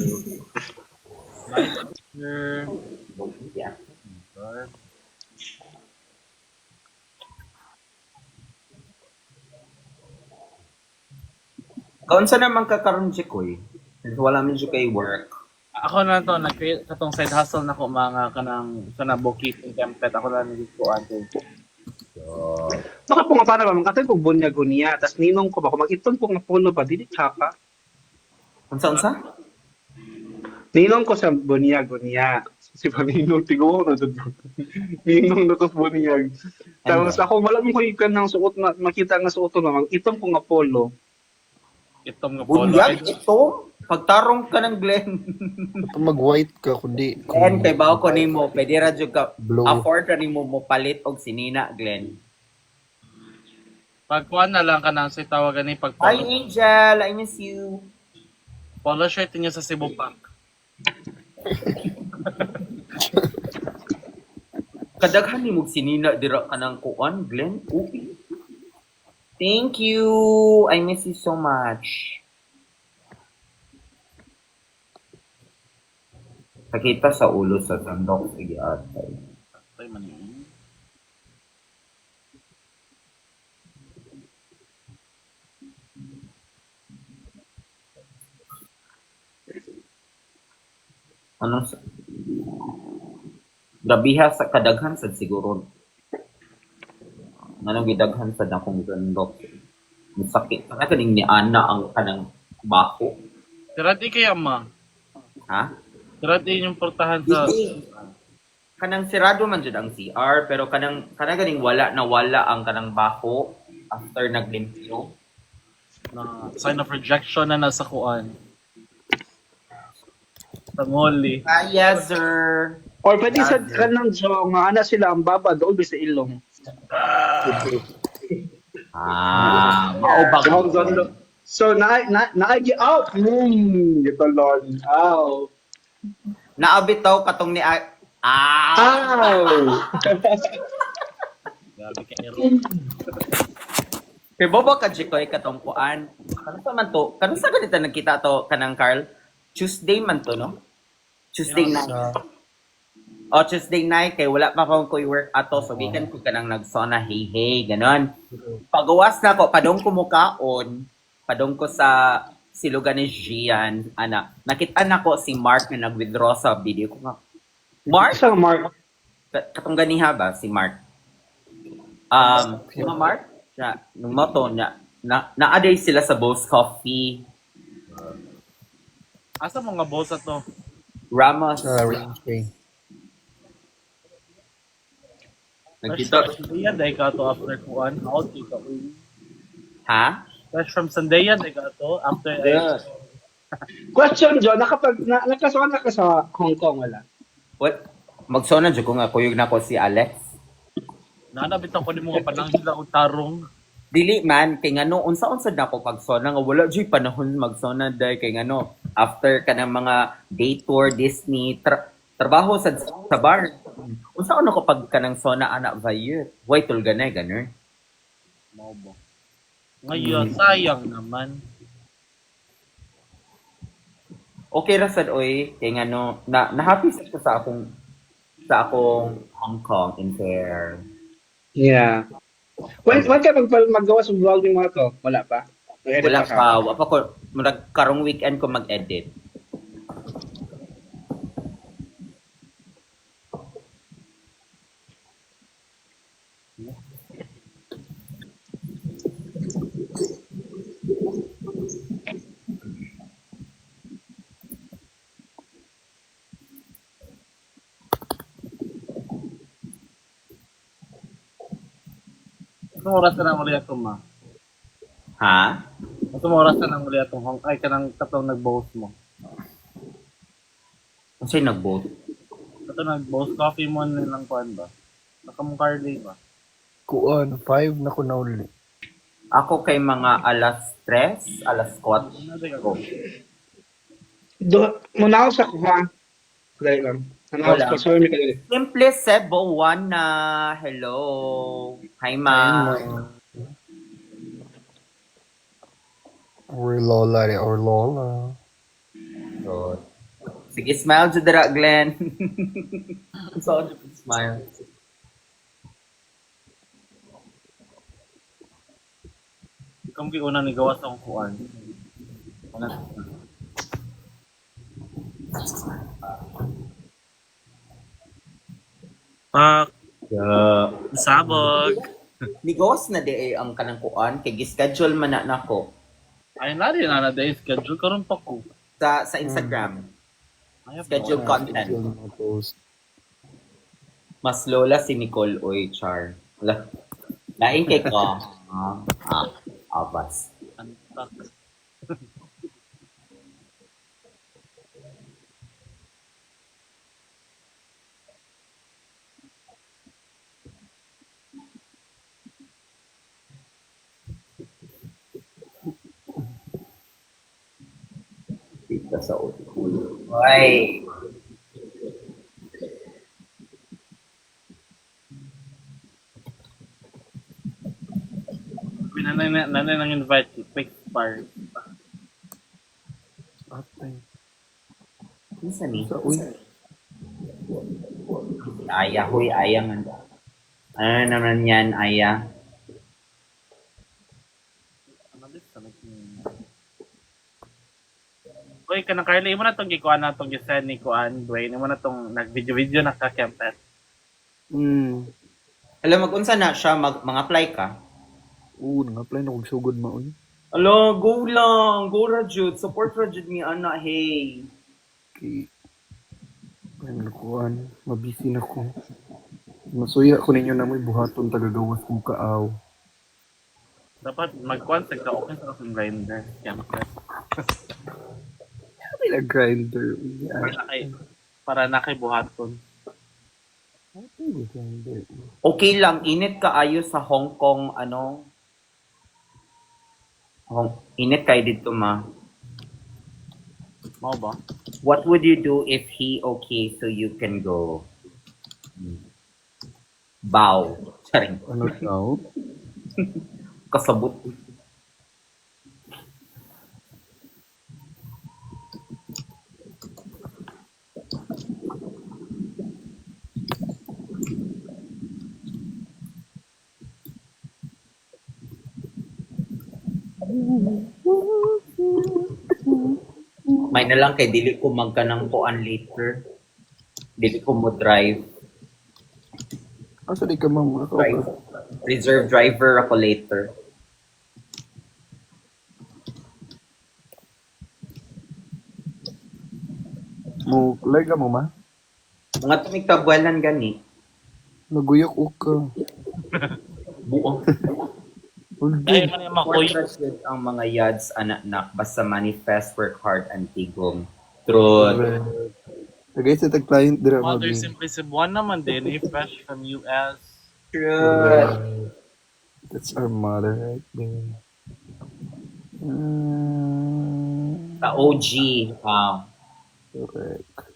Kaun sa naman kakaroon si Koy? Wala man siya kay work. Ako na to, nag-create katong side hustle na ko mga kanang bookkeeping template. Ako na nag-go ate. Baka po nga paano ba? Magkatay ko bunyag niya. Tapos ninong ko ba? Kung mag-iton ko nga puno ba? Dili tsaka. Unsa? Ninong ko sa bunyag niya. Si Paninong tigo na doon. Ninong na to bunyag. Tapos ako malamang ko ikan ng suot na makita nga suot na mag-iton ko nga polo. Itom nga polo. Bunyag ito? Pagtarong ka ng Glenn. Mag-white ka, kundi... Glenn, kay bawo ko nimo, pwede ra jud ka Blue. afford ra nimo mo palit og sinina, Glenn. Pagkuhan na lang ka na sa tawagan ni pag Hi Angel, I miss you. polo shirt niya sa Cebu Park. Kadaghan nimo sinina dira ka ng kuan, Glenn. Okay. Thank you. I miss you so much. Nakita sa ulo sa sandok sige atay. Tay man yun. Ano sa Grabiha sa kadaghan sa siguro. Anong gidaghan sa akong sandok. Masakit. Kana kaning ni Ana ang kanang bako. Tirati kaya ma. Ha? Tirati yung portahan sa... Kanang sirado man jud ang CR pero kanang ganing wala ang kanang bako after naglimpyo. na sign of rejection na nasa kuan. Tangoli. Yes, sir. Or pwede sa kanang jo nga ana sila ang baba doon sa ilong. Mao ba So na out. Ito Lord. Ow. naabitaw katong ni Ow. Grabe ka ero. Kay Bobo ka Jikoy katong kuan. Kano sa man to? Kano sa ganito nagkita to kanang Carl? Tuesday man to, no? Tuesday night. O Tuesday night kay wala pa akong koy work ato so gikan ko kanang nagsona hey ganon. Pagawas na ko padong ko mukaon, padong ko sa silugan ni Gian, ana. Nakita na ko si Mark na nag-withdraw sa video ko nga. Mark? Sa Mark. Katong ganiha ba si Mark? Si Mark? nung moto naaday sila sa Boss Coffee. Asa mga boss to? Ramos. Range Bay. Nagkita. Sandayan, dahil ka to after kuan. Out, ikaw. Ha? Fresh from Sandayan, dahil ka to after. Yeah. Question, John, nakasuhan na ka sa Hong Kong, wala? What? Magsona dyan ko nga, kuyog na ko si Alex. Nanabitang ko ni mga pananghil o tarong. Dili man, kay ngano, unsa-unsa na ko pagsona nga, wala dyan panahon magsona dahil kay ngano, after ka ng mga day tour, Disney, trabaho sa bar. Unsa-ano ko pag ka ng sona anak vayut? Why tulganay, ganer? Mau ba? Ngayon, sayang naman. Okay ra sad oy, kay ngano, na-happy sad ko sa akong Hong Kong in fair. Yeah. When ka maggawa sa vlog ng mga to? Wala pa? Nag-edit Wala ka? pa, wala pa ko, karong weekend ko mag-edit. Anong oras ka nang uli atong ma? Ha? Anong oras ka nang uli atong hong ay kanang tatlong nag-boast mo? Kasi nag-vote. Ito nag-boast coffee mo nilang kuan ba? Nakamong Carly ba? Kuan, 5 na ko na uli. Ako kay mga alas 3, alas 4. Go. Muna ako sa kuha. Dahil lang. Wala. Sorry, may kadali. Simple Sebo, one na. Hello. Hi, ma. Or Lola, or Lola. Good. Sige, smile to the Glenn. So, smile. Ikaw mo una ni gawas akong kuan. Pak. Sabog. Nigawas na di ang kanang kuan kay gi-schedule man na nako Ay na rin na day schedule karon pa ko. sa Instagram. Schedule content. Mas lola si Nicole oy char. Lain kay ko. Abas. Antak. Dito sa ulo. Ay. Nanay nang invite si Quick Spark. Isa ni. Aya, huy, aya man. Ano naman yan, aya? Uy, kanang Carly, mo na itong gikuan na itong gisend ni Kuan, Dwayne, mo na itong nag-video-video na ka-campet. Alam, mag-unsa na siya, mag-apply ka? Oo, nang-apply na kong sugod maun. Alo, go lang. Go Rajud. Support Rajud ni Ana, hey. Okay. Ano kuan, mabisi na ko. Masuya ko ninyo na may buhaton tagagawas kong kaaw. Dapat mag-kuan sa ka-open sa kasong grinder. Campet. May nag-grinder. Para na kay buhaton. Okay lang, init kaayo sa Hong Kong, ano? Init kayo dito, ma. Mau ba? What would you do if he okay so you can go? Bow. Charing. Ano daw? Kasabot. May na lang kay dili ko magkanang kuan later. Dili ko mo drive. Asa di ka ma'am? Drive. Reserve driver ako later. Mo, lega mo ma? Mga tumigtabuelan gani. Naguyok o ka. Buo. Kaya man yung makuy. Important ang mga yads anak basta manifest, work hard, and tigong. True. Tagay sa tag-client dira Mother magi. Simply Cebuana naman din, fresh from US. True. That's our mother right there. Sa OG. Correct.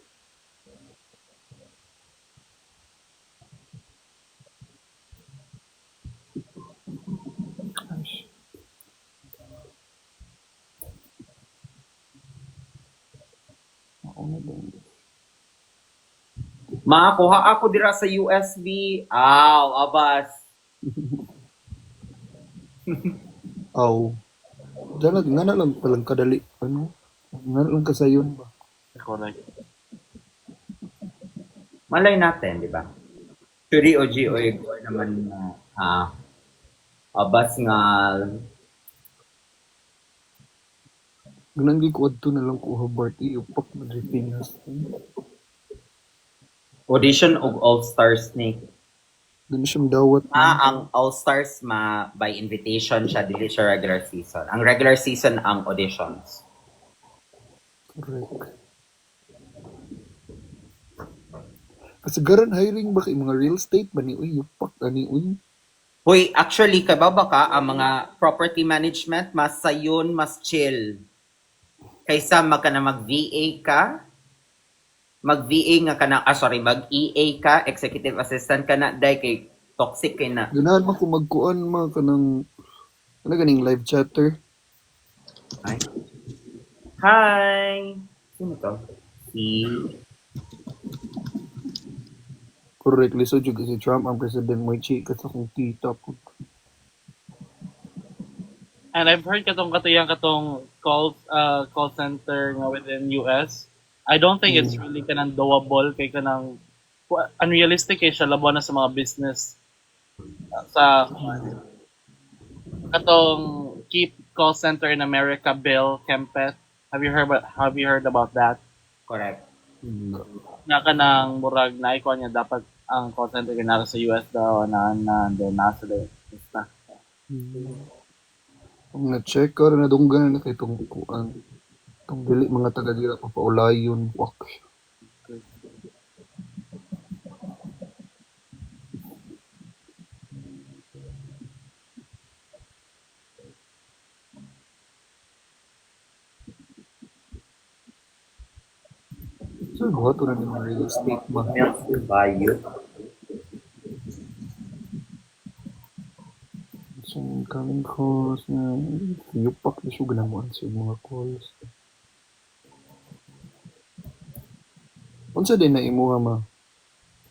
Makakuha ako dira sa USB. Abas. Aw. Dalag nga na lang palang kadali. Ano? Nga na lang kasayon ba? Correct. Malay natin, di ba? Suri OG o Igor naman na abas nga Ganang gi ko adto na lang ko Hobart iupak na di Pinas. audition og All-Star Snake. Ganun siyang dawat. Ang All-Stars by invitation siya, dili siya regular season. Ang regular season ang auditions. Correct. Kasagaran hiring ba kay mga real estate ba ni uy yupak ani uy. Hoy, actually, kababa ka, ang mga property management, mas sayon, mas chill. Kaysa mag-VA ka, mag-VA nga ka na, mag-EA ka, executive assistant ka na, dahil kay toxic kay na. Ganahan man ko magkuan ma kanang ano ganing live chatter. Ay. Hi! Sino to? Si... Correctly so jud si Trump ang president mo chika sa kong tita po. And I've heard katong call center nga within US. I don't think it's really kanang doable kay kanang unrealistic kay siya labo na sa mga business sa katong Keep Call Center in America, Bill Kempet. Have you heard about that? Correct. Na kanang murag na ikaw niya dapat ang call center kinara sa US daw na then nasa the basta. Ang na-check ka na dunggan na kay tong kuan. Tong dili mga taga dira pa paulayon wak. So, buhat na ni mga real estate ma. Value. So, coming calls na yupak na siya ganamuan sa mga calls. Unsa din na imuha ma?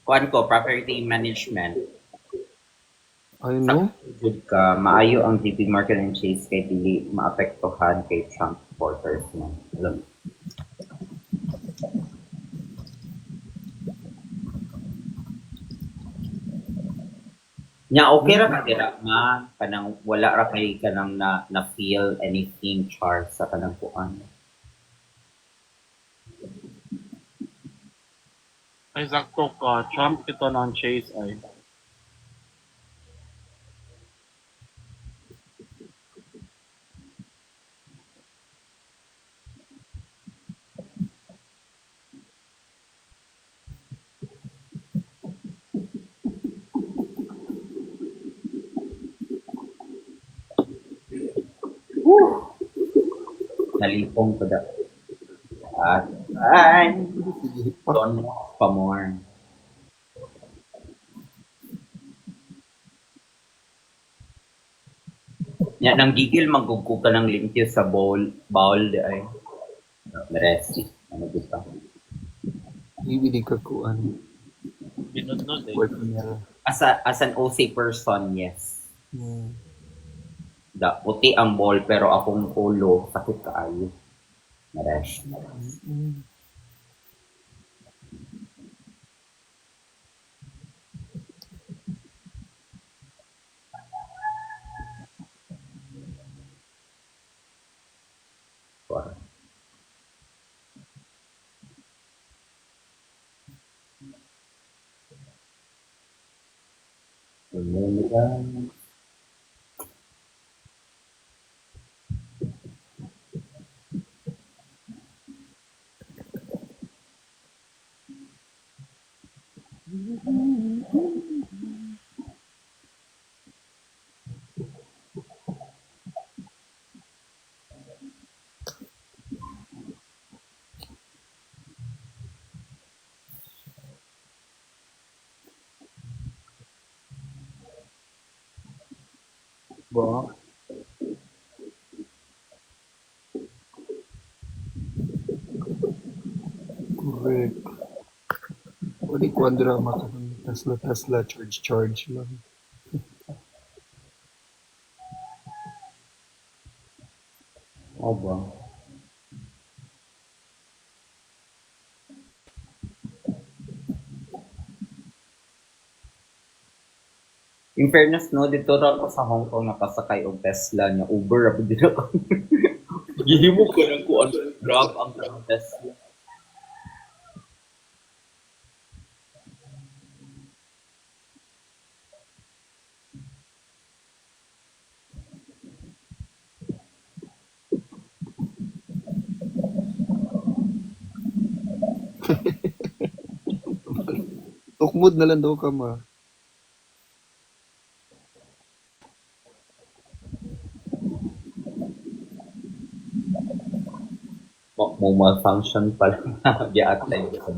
Kuan ko, property management. I know. Good ka, maayo ang JP Morgan and Chase kay dili maapektuhan kay Trump supporters mo. Alam. Nya okay ra ka dira ma kanang wala ra kay kanang na feel anything char sa kanang kuan. Ay sakto ka, Trump ito ng Chase ay. Nalipong ko da. At ay don't walk pa more. Nya nang gigil magugko ka ng limpyo sa bowl di ay. Rest. Ano gusto? Ibili ka kuan. Binudnod eh. Work niya. As an OC person, yes. Hmm. Da puti ang ball pero akong ulo sakit kaayo. Rest. Ba? Correct. Wali ko ang drama ka ng Tesla, charge lang. Oh, ba? In fairness, no, dito ra ako sa Hong Kong nakasakay og Tesla niya. Uber ako din ako. Gihimo ko ng kuan Grab ang Tesla. Tukmod na lang daw ka ma. Mo malfunction pala. Giatay ko sa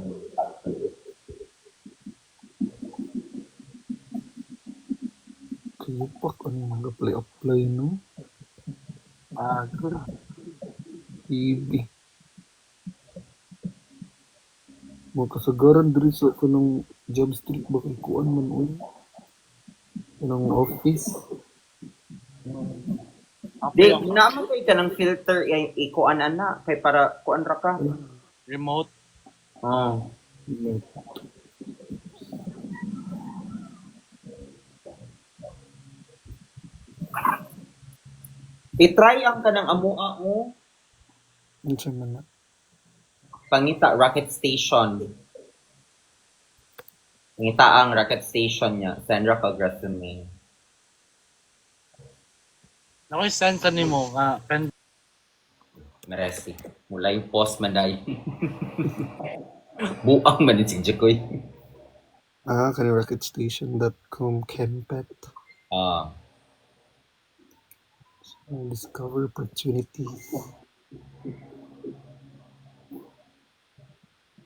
Kayupak ano mag-apply no? Agor. TV. Makasagaran diri sa kanang job street bakal kuan man uy. Kanang office. Di, naman kay ka ng filter ikuan ana kay para kuan ra ka. Remote. Oh. I-try ang kanang amua mo. Unsa man na? Pangita Rocket Station. Pangita ang Rocket Station niya. Sandra kag resume. Ako send ka nimo nga kan Meresi. Mula yung post man dahil. Buang man din si Jacoy. Kanang rocketstation.com Kenpet. Discover opportunities.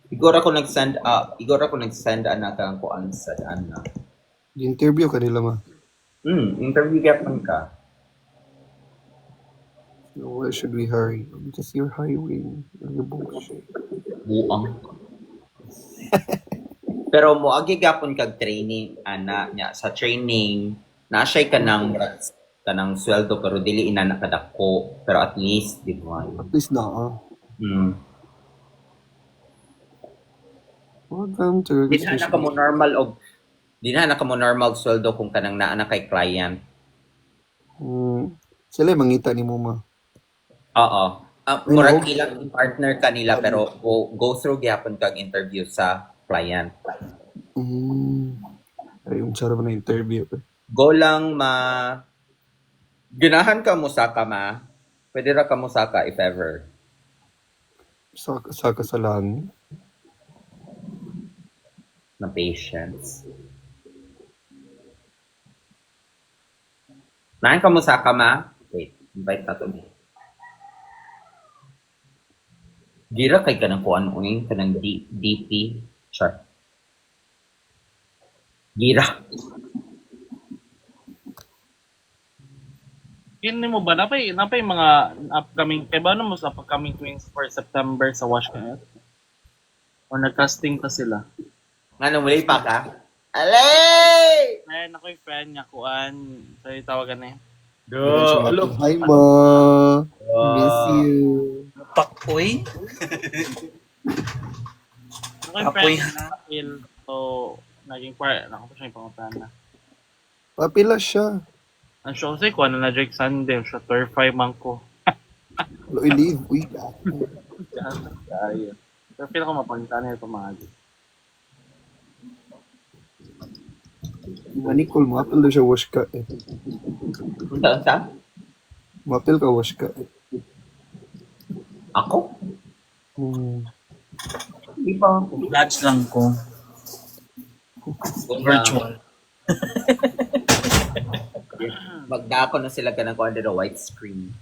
Igor ako nag-send ana kang kuan sa ana. Interview kanila ma. Interview gyapon ka. So why should we hurry? Because you're hiring. You're bullshit. Buang. Pero mo agi gyapon kag training ana nya sa training na siya kanang sweldo pero dili ina nakadako pero at least di ba? At least na. Welcome to Di na ka mo normal sweldo kung kanang naa na kay client. Sila mangita ni mo ma. Oo. Murag ilang partner kanila pero go through gyapon kag interview sa client. Ay, yung sarap na interview. Go lang ganahan ka musaka ma. Pwede ra ka musaka if ever. Saka sa lang. Na patience. Nahan ka musaka ma. Wait, invite na to me. Gira kay kanang kuan uning kanang DP. Sure. Gira. Kini mo ba napay mga upcoming kay ba mo sa upcoming twins for September sa Wash ka? Or nag-casting pa sila? Nga muli pa ka? Alay! Ayun ako yung friend niya kuan. So yung tawagan na Hi ma. Miss you. Pakoy. Ako yung friend niya. So naging part ako pa siya yung pangutan na. Papila siya. Ang show say kuan na Drake Sunday siya tour 5 man ko. Lo i-leave. Uy, Ayun. Pero feel ko mapangitan na ito mga Nga Nicole, mapil daw siya wash ka eh. Unsa? Mapil ka wash ka eh. Ako? Di ba? Badge lang ko. Virtual. Magdako na sila ka ng under the white screen.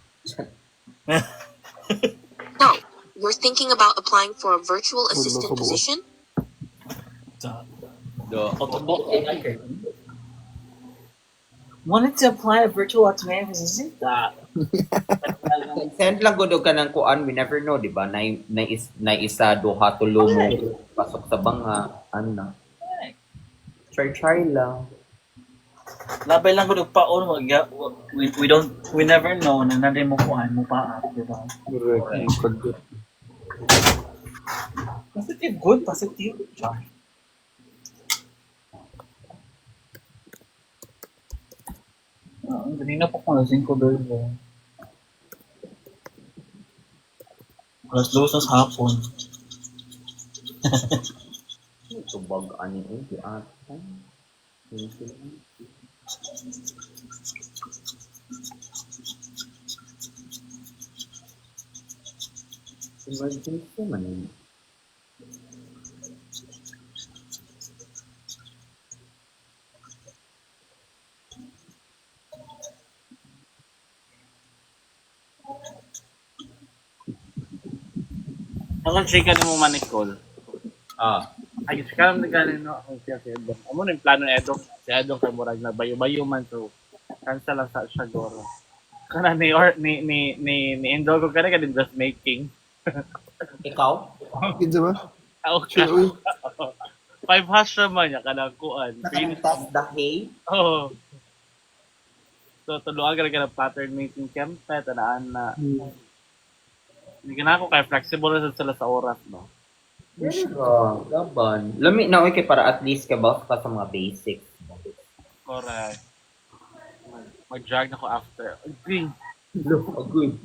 No, you're thinking about applying for a virtual assistant ka ba? position? Wanted to apply a virtual automatic assistant? Send lang gud ka ng kuan, we never know, di ba? Na isa duha tulo mo pasok sa banga, ano na. Try lang. Labay lang ko nagpaon. We never know na natin mo kuhan mo pa up, di ba? Correct. Kagot. Positive, good, positive. Char. Ganina po kung lasing ko doon mo. Alas 2 sa hapon. Subag ani di ata. Emergency man yun. Ang chika ni mo man, Nicole. Ay, chika naman na galing, no? Ako siya si Edong. Amo na yung plano ni Edong. Si Edong kay Murag na bayo-bayo man, so cancel lang sa siya goro. Kana ni Indo ko kana din just making. Ikaw? Kinsa ba? Okay. 5 hash naman niya kana kuan. Test the hay? Oh. So tuluan ka ng pattern making kempe tanaan na. Hindi na ako kay flexible na sila sa oras, no? Pero, laban. Lami na okay para at least ka ba sa mga basics. Correct. Mag-drag na ko after. Agree. Agree.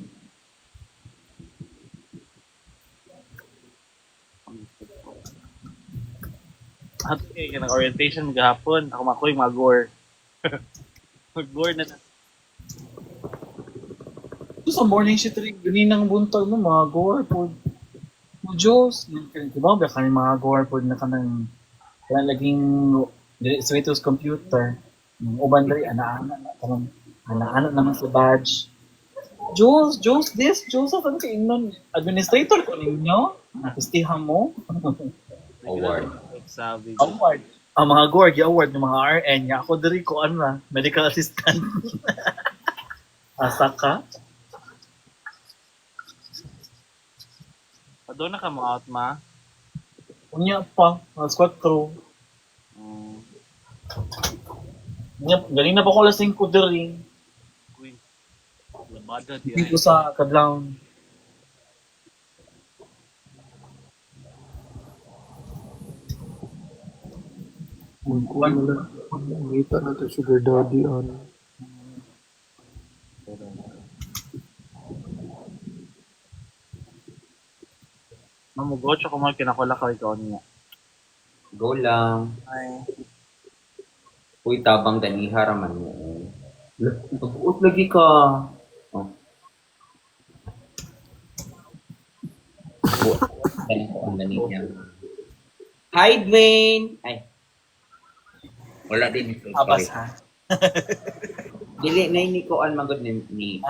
At ng orientation maghapon, ako makoy mag-gore. Mag-gore na. Sa morning shift rin, ganinang buntag mo, mga gore po. Mga Diyos, diba ba kami mga gore po na kanang laging Windows computer. Uban rin, ana-ana naman sa badge. Diyos, this, Joseph, ano kayo nun? Administrator ko ninyo? Napistihan mo? Award. Award. Ang mga gore, award ng mga RN niya. Ako diri ko, medical assistant. Asa ka? Doon na ka mo out, ma? Unya pa, squad crew. Galing na pa ko lasing ko diri. Hindi ko sa kadlaw. Kuan wala. Ngita na to sugar daddy ano. Mamugot siya kung mga kinakula ka ikaw niya. Go lang. Ay. Uy, tabang ganiha raman mo. Pag-uot lagi ka. Oh. Ganun ko ang ganiha. Hi, Dwayne! Ay. Wala din ito. Abas ha? Dili, na ni ko ang magod ni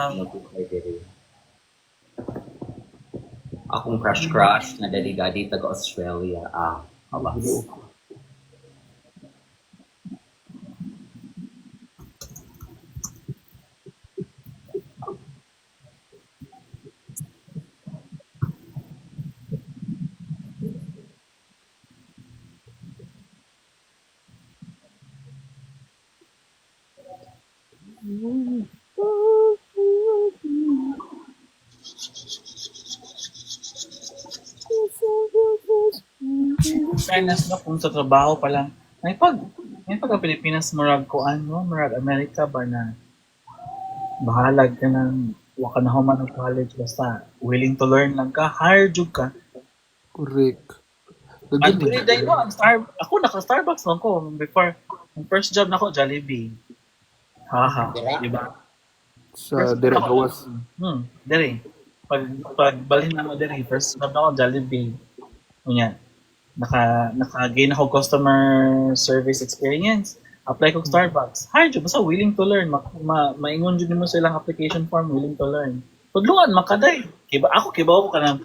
akong crush na dali-dali taga-Australia. Abas. Fairness na kung sa trabaho pa lang. May pag ang Pilipinas murag ko murag Amerika ba na bahalag ka ng waka na human ng college basta willing to learn lang ka, hire jud ka. Correct. Ako naka-Starbucks lang ko before Ang first job na ko, Jollibee. Haha, di ba? Sa dire gawas. Dire. Pagbalhin na mo dire, first job na ko, Jollibee. Ganyan. Naka-gain ako customer service experience. Apply ko Starbucks. Hi, Joe, basta willing to learn. Maingon dyan mo sa ilang application form, willing to learn. Tudluan, makaday. Kiba ko ka ng,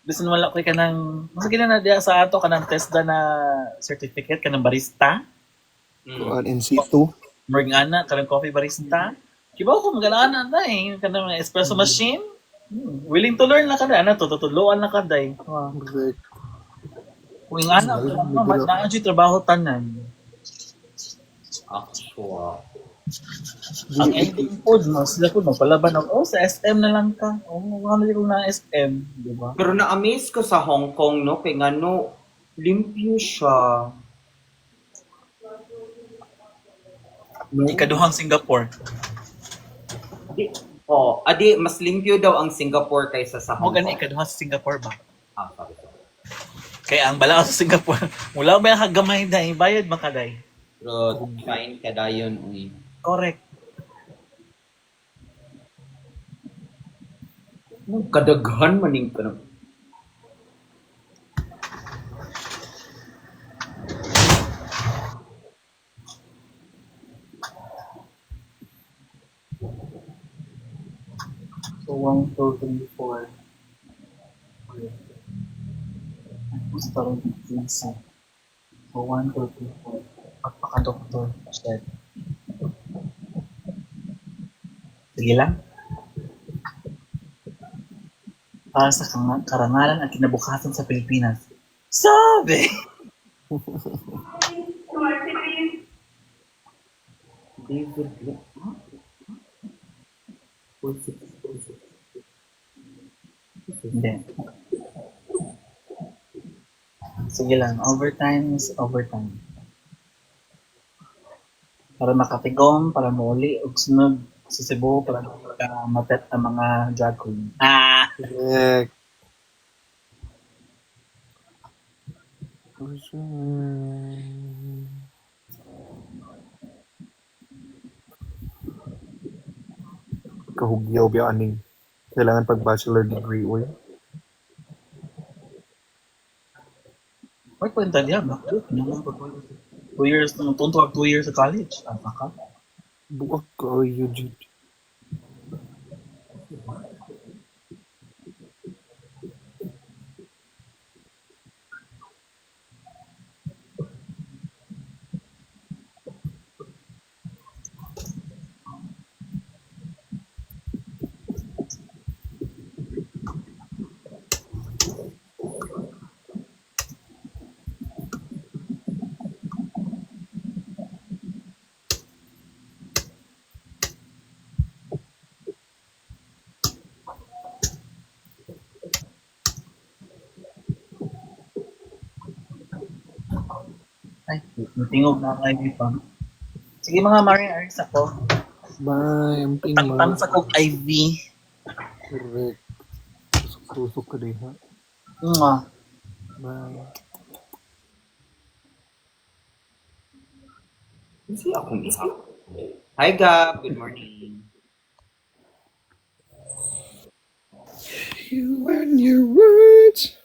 bisan wala ko ka ng, mas na diya sa ato, ka ng TESDA na certificate, ka ng barista. Kuan in situ. Morning ana, ka ng coffee barista. Kiba ko, magalaan na eh. Ka ng espresso machine. Willing to learn na ka na. Tutuluan na ka day. Correct. Kung nga na, na-adyo trabaho tanan. Actual. Ang ending po, sila po magpalaban ako, sa SM na lang ka. Ano ko na SM, di ba? Pero na-amaze ko sa Hong Kong, no? Kaya nga, no, limpyo siya. Ikaduhang Singapore. Adi, mas limpyo daw ang Singapore kaysa sa Mo Hong gani Kong. ikaduhang sa Singapore ba? Sorry. Kaya ang bala sa Singapore, mula ba kagamay dahil bayad makaday? Pero fine ka dayon, uy. Correct. Kadaghan maning ka na. So 1, 2, 3, 4. Gusto rin yung So 1, 2, 3, 4. Pagpaka-doktor. Check. Sige lang. Para sa karangalan at kinabukasan sa Pilipinas. Sabi! David, Hindi. Sige lang. Overtime is overtime. Para makatigom, para mauli, ug sunod sa Cebu, para matet ang mga drag queen. Correct. Kahugyaw biya aning kailangan pag bachelor degree oy. May kwenta niya, bakit? 2 years na tunto 2 years sa college. Ka? Buwak ka Eugene. Ay, tingog na kayo pa. Sige mga Marie Aris ako. Bye, amping Tangtang sa kog IV. Correct. Susok ka din ha. Bye. Kasi akong isa. Hi, Gab. Good morning. You and your words.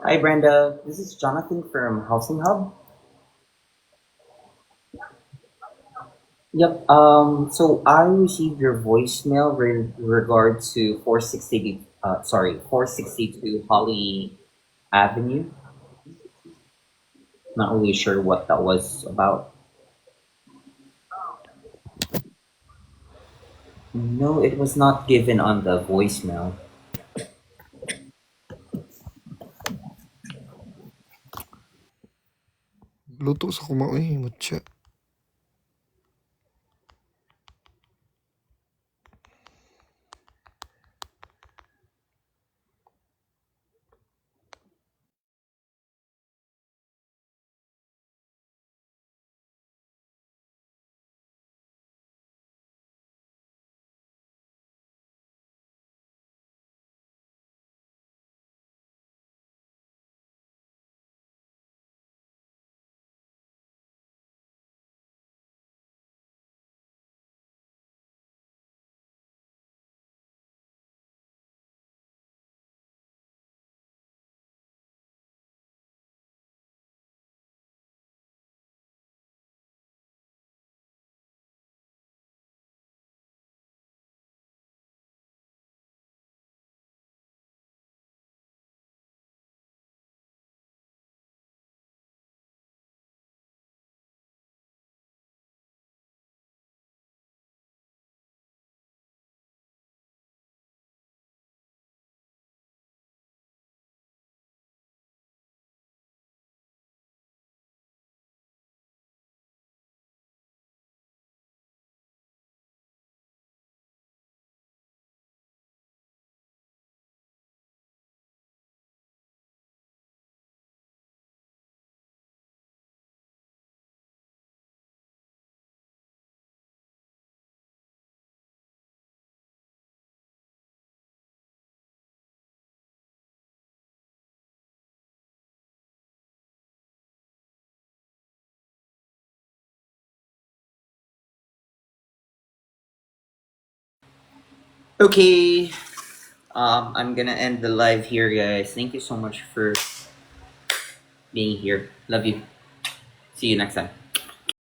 Hi, Brenda. This is Jonathan from Housing Hub. Yep. So I received your voicemail regard to 462 Holly Avenue. Not really sure what that was about. No, it was not given on the voicemail. Luto sa kumao eh, matcha. Okay. I'm gonna end the live here, guys. Thank you so much for being here. Love you. See you next time.